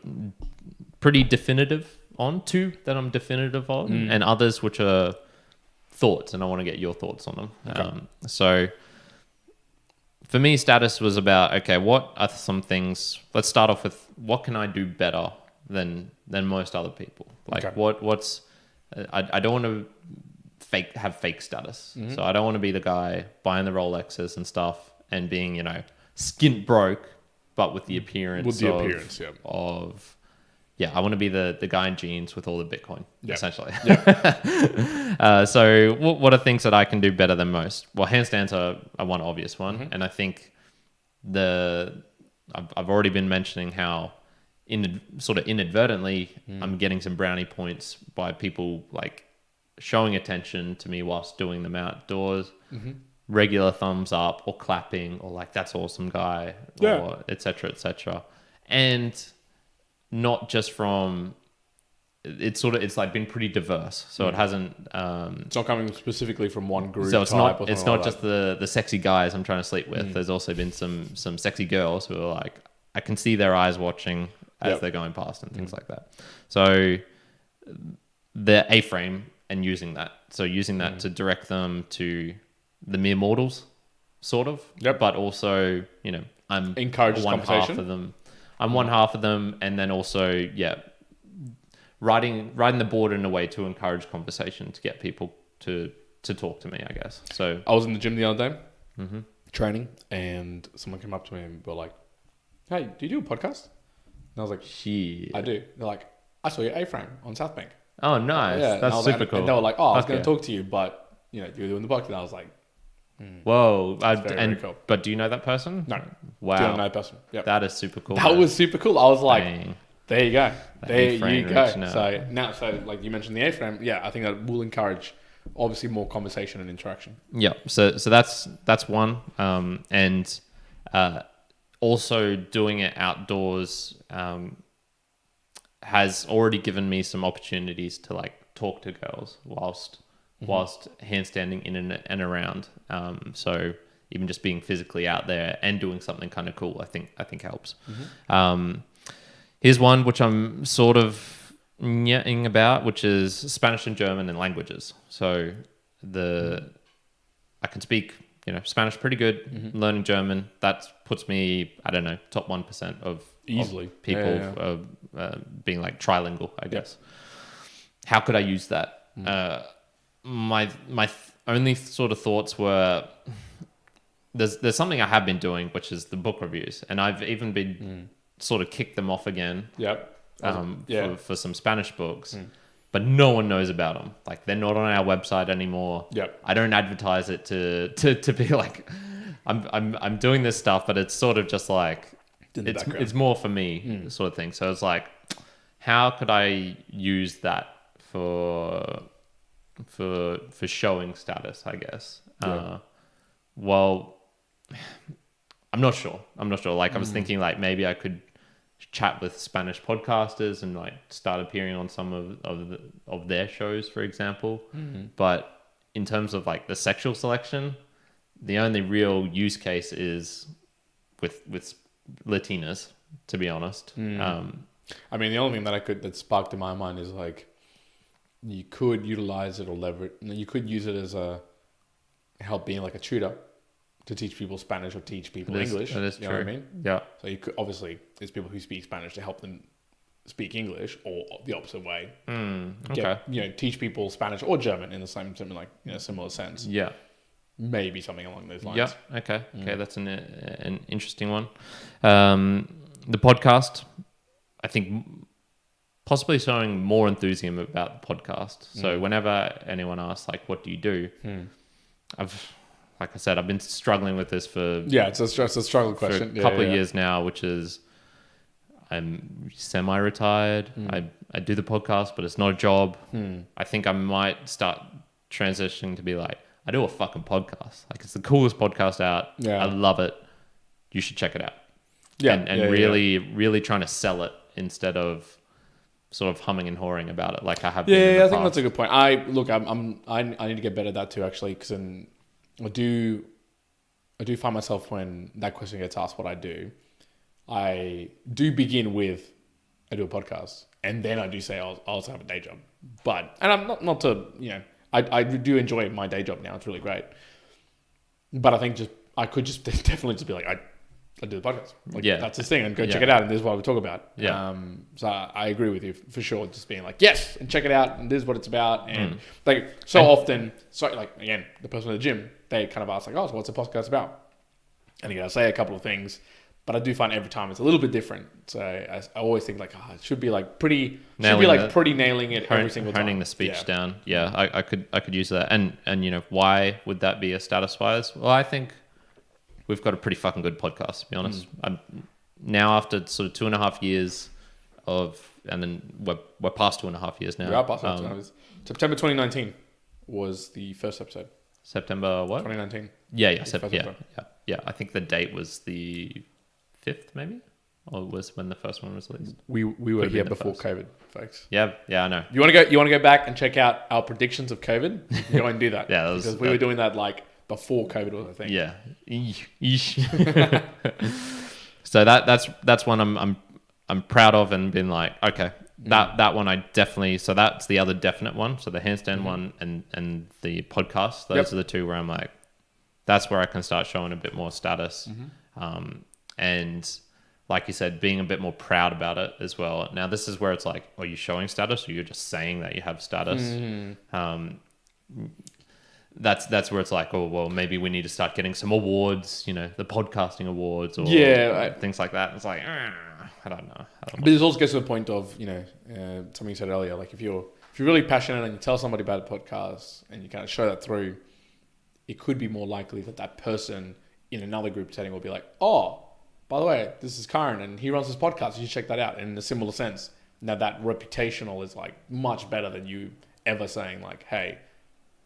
pretty definitive on, two that I'm definitive on, and others which are thoughts, and I want to get your thoughts on them. Okay. So for me, status was about, okay, what are some things? Let's start off with what can I do better than most other people? Like what's I don't want to have fake status. So I don't want to be the guy buying the Rolexes and stuff and being, skint broke, but with the appearance of I want to be the guy in jeans with all the Bitcoin, essentially. So what are things that I can do better than most? Well, handstands are one obvious one. And I think I've already been mentioning how sort of inadvertently I'm getting some brownie points by people like showing attention to me whilst doing them outdoors. Regular thumbs up or clapping or like, that's awesome, guy, or et cetera. And not just from it's like been pretty diverse, so it hasn't it's not coming specifically from one group, so it's not just the sexy guys I'm trying to sleep with. There's also been some sexy girls who are like, I can see their eyes watching as they're going past and things like that. So the A-frame and using that to direct them to the mere mortals, sort of, but also I'm encourage one conversation half of them. I'm one half of them, and then also riding the board in a way to encourage conversation, to get people to talk to me, I guess. So I was in the gym the other day, training, and someone came up to me and were like, "Hey, do you do a podcast?" And I was like, "Shit, I do." They're like, "I saw your A-frame on South Bank." Oh, nice. Yeah, That's super cool. And they were like, "Oh, I was going to talk to you, but you know, you're doing the podcast." And I was like, "Whoa!" very cool. But do you know that person? No. Wow. Do you know that person? Yep. That is super cool. That was super cool. I was like, Dang. there you go. There you go. Out. So like you mentioned the A-frame, I think that will encourage obviously more conversation and interaction. Yeah. So that's one. And also doing it outdoors has already given me some opportunities to like talk to girls whilst handstanding in and around. So even just being physically out there and doing something kind of cool, I think helps. Here's one which I'm sort of ing about, which is Spanish and German and languages. So I can speak, Spanish pretty good. Learning German, that puts me, I don't know, top 1% of easily people being like trilingual, I guess. How could I use that? My only sort of thoughts were there's something I have been doing, which is the book reviews, and I've even been sort of kicked them off again. For some Spanish books, but no one knows about them. Like they're not on our website anymore. I don't advertise it to be like I'm doing this stuff, but it's sort of just like it's more for me sort of thing. So it's like, how could I use that for showing status, I guess. Well, I'm not sure. Like I was thinking like maybe I could chat with Spanish podcasters and like start appearing on some of their shows, for example. But in terms of like the sexual selection, the only real use case is with Latinas, to be honest. I mean, the only thing that sparked in my mind is like, you could utilize it or leverage. You could use it as help being like a tutor to teach people Spanish or teach people English. That is true. Know what I mean? Yeah. So you could, obviously, there's people who speak Spanish to help them speak English, or the opposite way. Okay. Teach people Spanish or German in the similar sense. Yeah. Maybe something along those lines. Yeah. Okay. Okay. That's an interesting one. The podcast, I think, possibly showing more enthusiasm about the podcast. So whenever anyone asks, like, what do you do? Like I said, I've been struggling with this for... Yeah, it's a struggle question. For a couple of years now, which is I'm semi-retired. I do the podcast, but it's not a job. I think I might start transitioning to be like, I do a fucking podcast. Like, it's the coolest podcast out. Yeah. I love it. You should check it out. Yeah. And really trying to sell it instead of sort of humming and hawing about it like I have been in the I think past. that's a good point. I need to get better at that too, actually, because I do find myself, when that question gets asked what I do begin with, I do a podcast, and then I do say I also have a day job. And I'm not to, I do enjoy my day job now. It's really great. But I think I could definitely just be like, I do the podcast. Like, that's this thing, and go check it out, and this is what we talk about. So I agree with you for sure. Just being like, yes, and check it out, and this is what it's about. And often, again, the person at the gym, they kind of ask like, oh, so what's the podcast about? And again, I say a couple of things, but I do find every time it's a little bit different. So I always think like, it should be like pretty nailing it every single time. Honing the speech down. Yeah, I could use that. And why would that be a status wise? Well, I think we've got a pretty fucking good podcast, to be honest. I'm now, after sort of 2.5 years and then we're past 2.5 years now. We are past 2.5 years. September 2019 was the first episode. September what? 2019. Yeah. I think the date was the 5th, maybe, or was when the first one was released. We were here before COVID, folks. Yeah, I know. You want to go back and check out our predictions of COVID? Go and do that. Because we were doing that like before COVID was a thing. Yeah. So that's one I'm proud of, and been like, okay, that one I definitely. So that's the other definite one. So the handstand one and the podcast. Those are the two where I'm like, that's where I can start showing a bit more status. And like you said, being a bit more proud about it as well. Now, this is where it's like, are you showing status or you're just saying that you have status? That's where it's like, oh, well, maybe we need to start getting some awards, you know, the podcasting awards or things like that. It's like, I don't know. But this also gets to the point of, you know, something you said earlier, like if you're really passionate and you tell somebody about a podcast and you kind of show that through, it could be more likely that person in another group setting will be like, oh, by the way, this is Kyrin and he runs this podcast. You should check that out. And in a similar sense, now that reputational is like much better than you ever saying like, hey,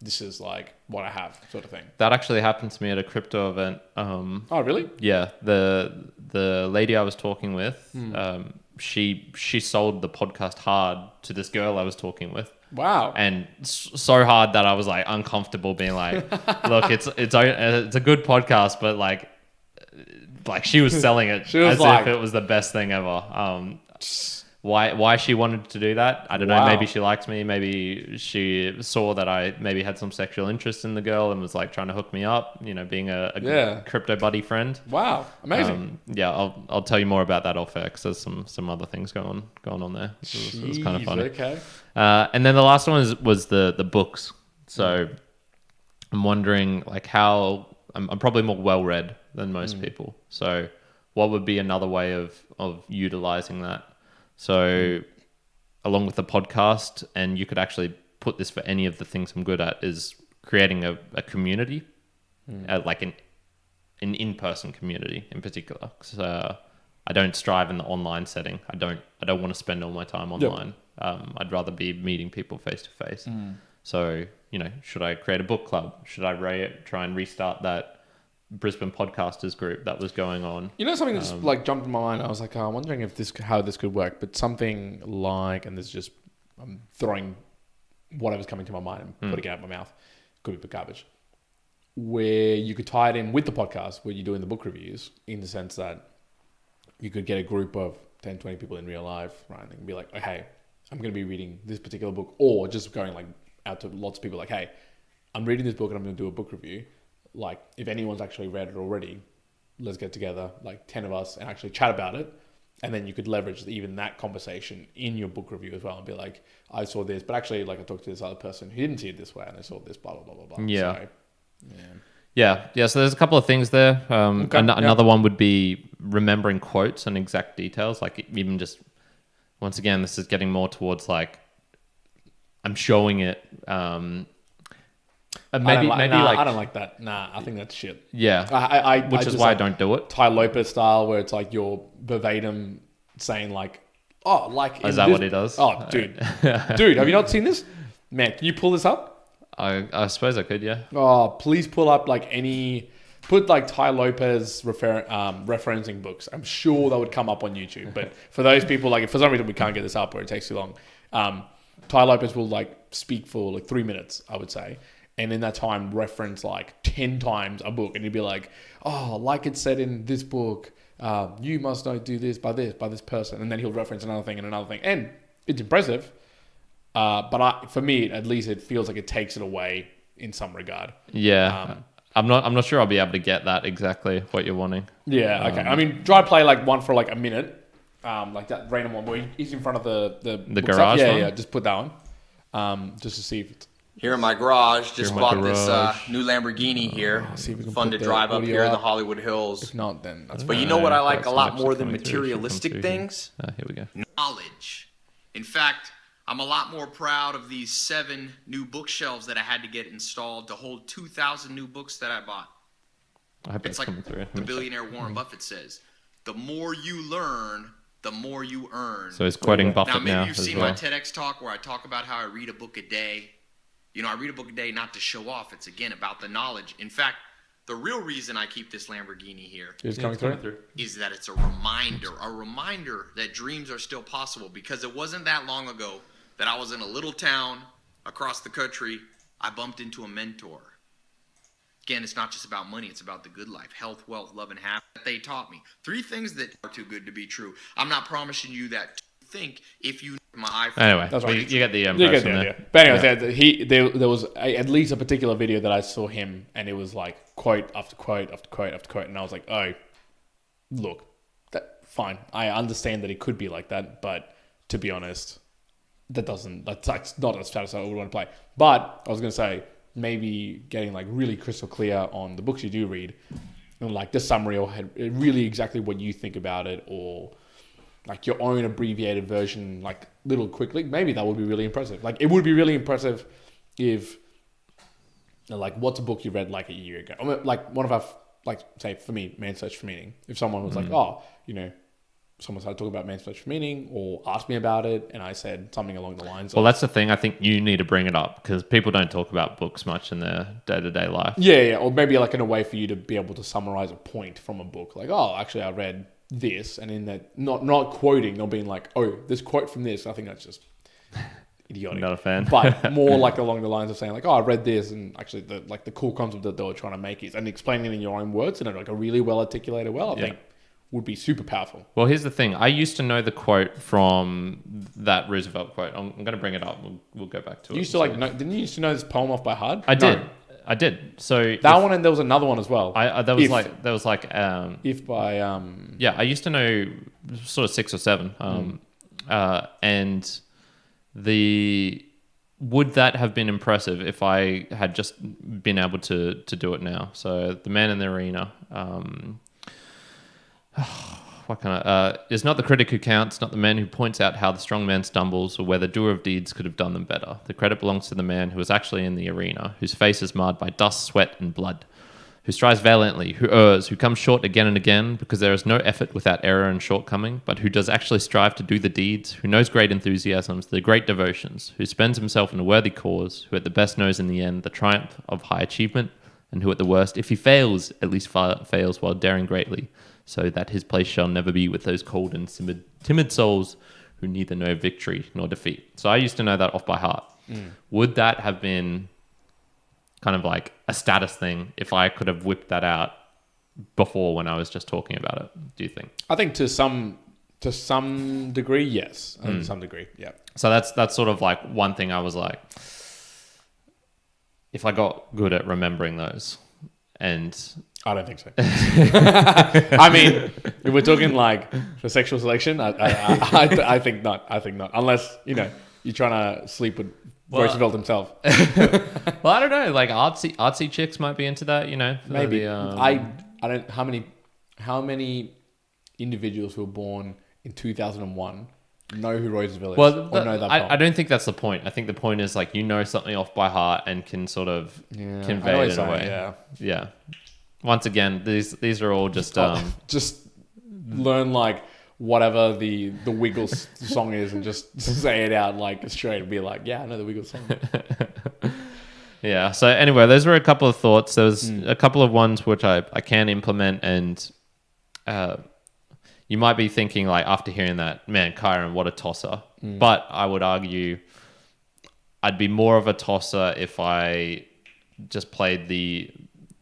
this is like what I have, sort of thing. That actually happened to me at a crypto event. Oh, really? Yeah. The lady I was talking with, she sold the podcast hard to this girl I was talking with. Wow. And so hard that I was like uncomfortable being like, look, it's a good podcast, but like she was selling it as if it was the best thing ever. Why she wanted to do that, I don't know. Maybe she liked me. Maybe she saw that I maybe had some sexual interest in the girl and was like trying to hook me up, you know, being a crypto buddy friend. Wow, amazing. I'll tell you more about that off air because there's some other things going on there. It was kind of funny. Okay. And then the last one was the books. So I'm wondering like how I'm probably more well read than most people. So what would be another way of utilizing that? So along with the podcast, and you could actually put this for any of the things I'm good at, is creating a community, like an in-person community in particular. Because I don't strive in the online setting. I don't want to spend all my time online. I'd rather be meeting people face to face. So, you know, should I create a book club? Should I try and restart that Brisbane podcasters group that was going on? You know, something that just like jumped in my mind. I was like, I'm wondering how this could work. But something like, and this is just, I'm throwing whatever's coming to my mind and putting it out my mouth. Could be garbage. Where you could tie it in with the podcast where you're doing the book reviews, in the sense that you could get a group of 10, 20 people in real life, right? And be like, okay, I'm going to be reading this particular book, or just going like out to lots of people like, hey, I'm reading this book and I'm going to do a book review. Like, if anyone's actually read it already, let's get together, like 10 of us, and actually chat about it. And then you could leverage even that conversation in your book review as well and be like, I saw this, but actually, like, I talked to this other person who didn't see it this way and they saw this, blah, blah, blah, blah, blah. Yeah. So, Yeah. So there's a couple of things there. Another one would be remembering quotes and exact details. Like, even just, once again, this is getting more towards like, I'm showing it. I don't like that. Nah, I think that's shit. Yeah. Which is why I don't do it. Tai Lopez style, where it's like you're verbatim saying like, oh, like... Is that what he does? Oh, dude. Dude, have you not seen this? Man, can you pull this up? I suppose I could, yeah. Oh, please pull up like put like Tai Lopez referencing books. I'm sure that would come up on YouTube. But for those people, like, if for some reason we can't get this up or it takes too long, Tai Lopez will like speak for like 3 minutes, I would say. And in that time, reference like 10 times a book. And he'd be like, oh, like it said in this book, you must not do this by this person. And then he'll reference another thing and another thing. And it's impressive. But for me, at least it feels like it takes it away in some regard. Yeah. I'm not sure I'll be able to get that exactly what you're wanting. Yeah, okay. I mean, try play like one for like a minute. Like that random one where he's in front of the garage stuff. one? Yeah, just put that one. Just to see if it's... Here in my garage, just bought this new Lamborghini here. Fun to drive up here in the Hollywood Hills. If not, then that's But you know what I like a lot more than materialistic things? Here we go. Knowledge. In fact, I'm a lot more proud of these 7 new bookshelves that I had to get installed to hold 2,000 new books that I bought. I hope it's like coming through. the billionaire Warren Buffett says, the more you learn, the more you earn. So he's quoting Buffett now. Maybe you've seen my TEDx talk where I talk about how I read a book a day. You know, I read a book a day not to show off. It's, again, about the knowledge. In fact, the real reason I keep this Lamborghini here is that it's a reminder that dreams are still possible. Because it wasn't that long ago that I was in a little town across the country. I bumped into a mentor. Again, it's not just about money. It's about the good life, health, wealth, love, and happiness. They taught me 3 things that are too good to be true. I'm not promising you that. Think if you my iPhone. Anyway, that's right. You get the impression there. But anyways, there was at least a particular video that I saw him, and it was like quote after quote after quote after quote, and I was like, oh, look, fine. I understand that it could be like that, but to be honest, that's not a status I would want to play. But I was going to say, maybe getting like really crystal clear on the books you do read, and like the summary or really exactly what you think about it, or like your own abbreviated version, like little quickly, maybe that would be really impressive. Like it would be really impressive if, like, what's a book you read like a year ago? I mean, like one of our, like say for me, Man's Search for Meaning. If someone was like, oh, you know, someone started talking about Man's Search for Meaning or asked me about it, and I said something along the lines of... Well, that's the thing. I think you need to bring it up because people don't talk about books much in their day-to-day life. Yeah. Or maybe like in a way for you to be able to summarize a point from a book. Like, oh, actually I read this, and in that, not quoting, not being like, oh, this quote from this. I think that's just idiotic. Not a fan. But more like along the lines of saying like, oh, I read this, and actually the cool concept that they were trying to make is, and explaining it in your own words, and like a really well articulated I think would be super powerful. Well, here's the thing. I used to know the quote from that Roosevelt quote. I'm going to bring it up. We'll go back to it. You used to didn't you used to know this poem off by heart? I did. So that one, and there was another one as well. There was like if by I used to know sort of 6 or 7. And would that have been impressive if I had just been able to do it now? So the man in the arena. What kind of is not the critic who counts, not the man who points out how the strong man stumbles or where the doer of deeds could have done them better. The credit belongs to the man who is actually in the arena, whose face is marred by dust, sweat, and blood, who strives valiantly, who errs, who comes short again and again, because there is no effort without error and shortcoming, but who does actually strive to do the deeds, who knows great enthusiasms, the great devotions, who spends himself in a worthy cause, who at the best knows in the end the triumph of high achievement, and who at the worst, if he fails, at least fails while daring greatly, so that his place shall never be with those cold and timid souls who neither know victory nor defeat. So I used to know that off by heart. Would that have been kind of like a status thing if I could have whipped that out before when I was just talking about it, do you think? I think to some degree, yes. I think to some degree, yeah. So that's sort of like one thing I was like, if I got good at remembering those, and I don't think so. I mean, if we're talking like for sexual selection, I think not. I think not. Unless, you know, you're trying to sleep with Roosevelt himself. Well, I don't know. Like artsy chicks might be into that, you know. Maybe. I don't. How many individuals who were born in 2001 know who Roosevelt is? Well, I don't think that's the point. I think the point is like you know something off by heart and can sort of convey it in a way. Yeah. Once again, these are all just just learn like whatever the Wiggles song is and just say it out like straight and be like, yeah, I know the Wiggles song. Yeah. So anyway, those were a couple of thoughts. There was a couple of ones which I can implement, and you might be thinking like after hearing that, man, Kyrin, what a tosser. But I would argue I'd be more of a tosser if I just played the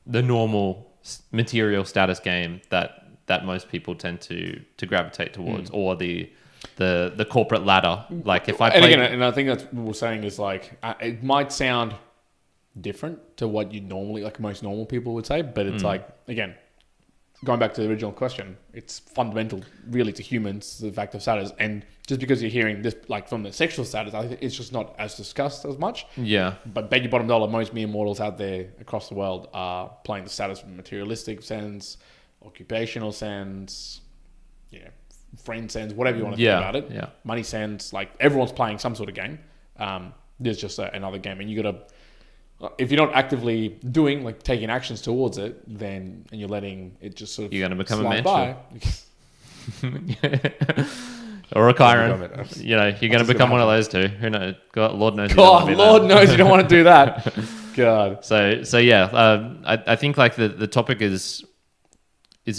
normal material status game that most people tend to gravitate towards, or the corporate ladder. Like if I play, and I think that's what we're saying is like it might sound different to what you normally, like most normal people would say, but it's like, again, going back to the original question, it's fundamental really to humans, the fact of status. And just because you're hearing this like from the sexual status, I think it's just not as discussed as much. Yeah. But bet your bottom dollar, most mere mortals out there across the world are playing the status from materialistic sense, occupational sense, friend sense, whatever you want to think about it. Yeah. Money sense, like everyone's playing some sort of game. There's just another game, and you got to, if you're not actively doing, like taking actions towards it, then, and you're letting it just sort of you're going to become a mentor. Or a Kyrin. You know, you're going to become one of those two. Who knows? God, Lord knows. Lord knows you don't want to do that. God. So yeah, I think like the topic is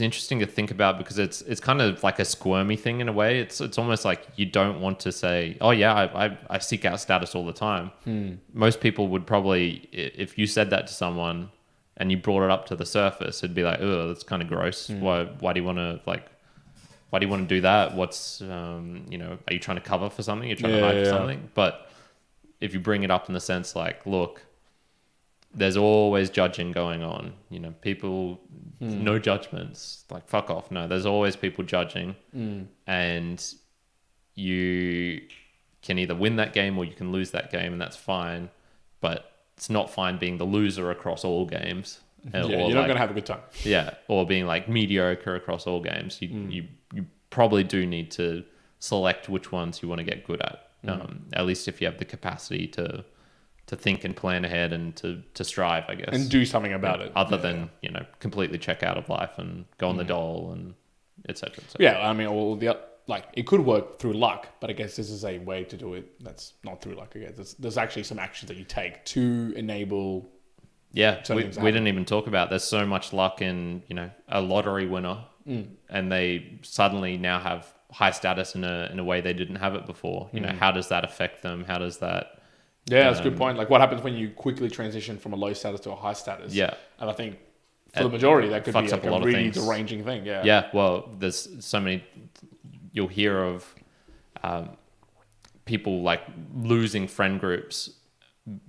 interesting to think about because it's kind of like a squirmy thing in a way. It's almost like you don't want to say, oh yeah, I seek out status all the time. Most people would probably, if you said that to someone and you brought it up to the surface, it'd be like, oh, that's kind of gross. Why do you want to do that? What's are you trying to cover for something? You're trying to hide for something. But if you bring it up in the sense like, look, there's always judging going on. You know, people, no judgments. Like, fuck off. No, there's always people judging. And you can either win that game or you can lose that game, and that's fine. But it's not fine being the loser across all games. Yeah, you're not going to have a good time. Yeah, or being like mediocre across all games. You probably do need to select which ones you want to get good at. At least if you have the capacity to think and plan ahead and to strive, I guess. And do something about it. Other than, you know, completely check out of life and go on the dole and et cetera, et cetera. Yeah, I mean, like, it could work through luck, but I guess this is a way to do it that's not through luck. I guess there's actually some actions that you take to enable... Yeah, we didn't even talk about there's so much luck in, you know, a lottery winner, and they suddenly now have high status in a way they didn't have it before. You know, how does that affect them? How does that... Yeah, that's a good point. Like, what happens when you quickly transition from a low status to a high status? Yeah. And I think for the majority, that could be like a really deranging thing. Yeah. Yeah, well, there's so many... You'll hear of people, like, losing friend groups.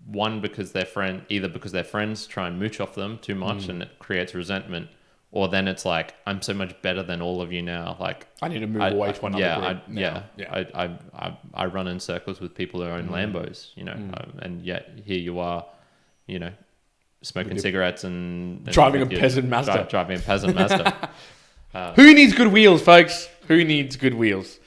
One, because their friends try and mooch off them too much and it creates resentment. Or then it's like, I'm so much better than all of you now. Like, I need to move away to another group. I run in circles with people who own Lambos, you know, and yet here you are, you know, smoking cigarettes and driving a peasant Mazda. Driving a peasant Mazda. Who needs good wheels, folks? Who needs good wheels?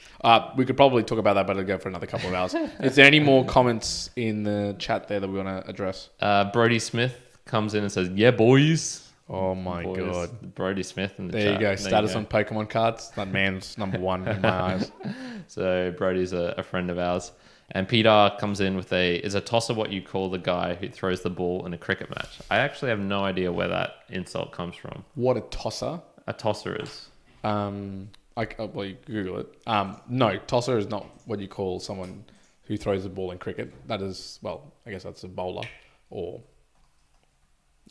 We could probably talk about that, but it'll go for another couple of hours. Is there any more comments in the chat there that we want to address? Brody Smith comes in and says, "Yeah, boys." Oh my God. Brody Smith in the chat. There you go. Status on Pokemon cards. That man's number one in my eyes. So Brody's a friend of ours. And Peter comes in with is a tosser what you call the guy who throws the ball in a cricket match? I actually have no idea where that insult comes from. What a tosser? A tosser is. Well, you Google it. No, tosser is not what you call someone who throws the ball in cricket. That is, well, I guess that's a bowler, or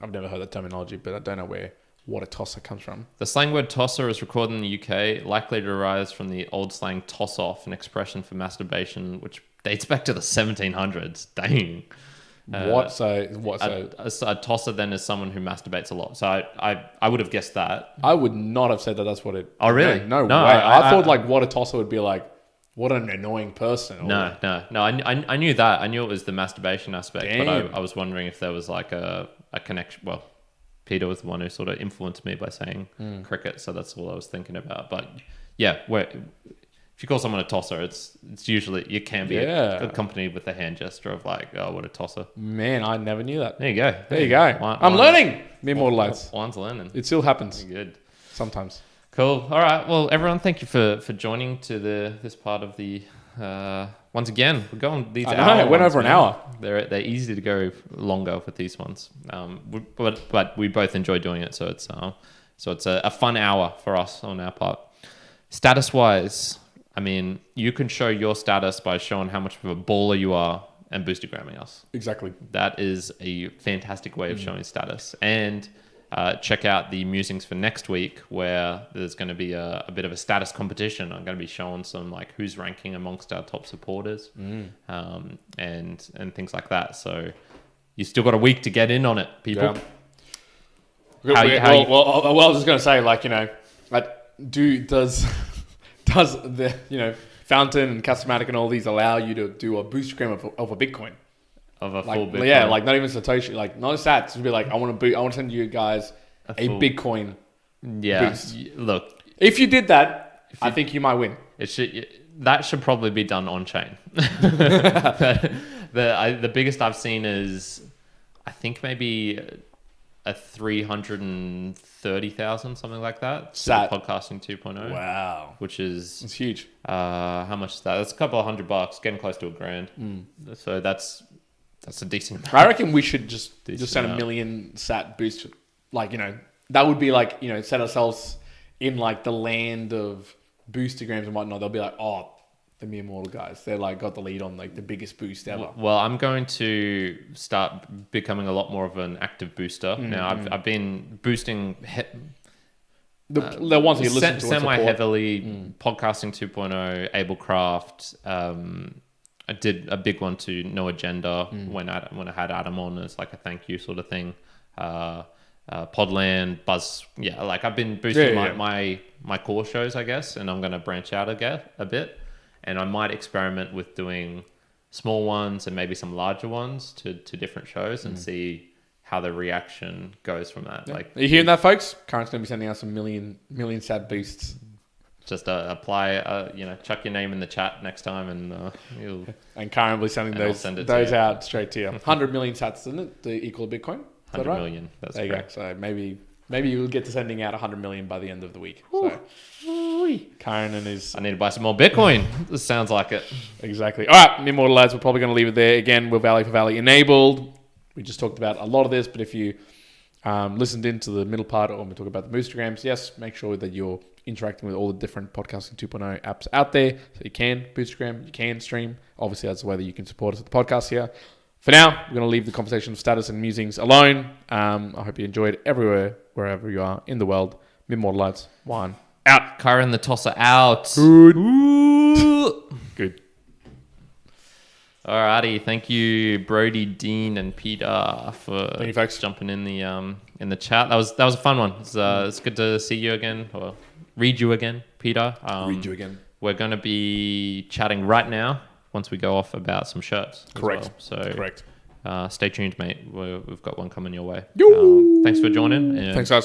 I've never heard that terminology, but I don't know what a tosser comes from. The slang word tosser is recorded in the UK, likely derives from the old slang toss off, an expression for masturbation, which dates back to the 1700s. Dang. A tosser then is someone who masturbates a lot. So I would have guessed that. I would not have said that that's what it... Oh, really? No way. I thought like what a tosser would be like, what an annoying person. No. I knew that. I knew it was the masturbation aspect. Damn. But I was wondering if there was like a connection. Well, Peter was the one who sort of influenced me by saying cricket. So that's all I was thinking about. But yeah, if you call someone a tosser, it's usually, it can be accompanied with a hand gesture of like, oh, what a tosser. Man, I never knew that. There you go. There you go. I'm learning. Mere mortal lights. One's learning. It still happens. Very good. Sometimes. Cool. All right. Well, everyone, thank you for joining to this part of the... once again, we're going these hours. It went over an hour. They're easy to go longer with these ones. But we both enjoy doing it, so it's a fun hour for us on our part. Status wise, I mean, you can show your status by showing how much of a baller you are and Boostagramming us. Exactly. That is a fantastic way of showing status. And check out the musings for next week, where there's going to be a bit of a status competition. I'm going to be showing some like who's ranking amongst our top supporters, and things like that. So you still got a week to get in on it, people. Yeah. Well, I was just going to say, like, you know, does the, you know, Fountain and Customatic and all these allow you to do a Boostagram of a Bitcoin? Of a like, full Bitcoin? Yeah, like not even Satoshi, like not a sat. Just be like, I want to send you guys a Bitcoin boost. Look, if you did that, I think you might win. That should probably be done on chain. The biggest I've seen is, I think maybe a 330,000, something like that. Sat. Podcasting 2.0. Wow. Which is... It's huge. How much is that? That's a couple of $100, getting close to $1,000. So that's a decent amount. I reckon we should just send a million sat boost. Like, you know, that would be like, you know, set ourselves in like the land of Boostagrams and whatnot. They'll be like, oh, the mere mortal guys. They're like got the lead on like the biggest boost ever. Well, I'm going to start becoming a lot more of an active booster. Now, I've been boosting the ones you listen to semi-heavily, Podcasting 2.0, Ablecraft, I did a big one to No Agenda when I had Adam on as like a thank you sort of thing. Podland, Buzz, like I've been boosting my core shows, I guess, and I'm going to branch out a bit, and I might experiment with doing small ones and maybe some larger ones to different shows and see how the reaction goes from that. Like, are you hearing that, folks? Kyrin's going to be sending out some million sat boosts. Just apply, chuck your name in the chat next time, and you'll. And Kyrin will be sending those out straight to you. 100 million sats, isn't it? The equal of Bitcoin. 100 million. That's there correct. You go. So maybe you'll get to sending out 100 million by the end of the week. So Kyrin and his. I need to buy some more Bitcoin. This sounds like it. Exactly. All right, Immortal lads, we're probably going to leave it there. Again, we're Valley for Valley enabled. We just talked about a lot of this, but if you listened into the middle part when we talk about the Boostagrams, yes, make sure that you're interacting with all the different Podcasting 2.0 apps out there. So you can Boostagram, you can stream. Obviously, that's the way that you can support us at the podcast here. For now, we're going to leave the conversation of status and musings alone. I hope you enjoyed everywhere, wherever you are in the world. Immortal lads, one out. Kyrin the Tosser out. Good. Alrighty, thank you, Brody, Dean, and Peter for jumping in the chat. That was a fun one. It's good to see you again, or read you again, Peter. Read you again. We're going to be chatting right now once we go off about some shirts. Correct. Well. So correct. Stay tuned, mate. We've got one coming your way. Thanks for joining. Thanks, guys.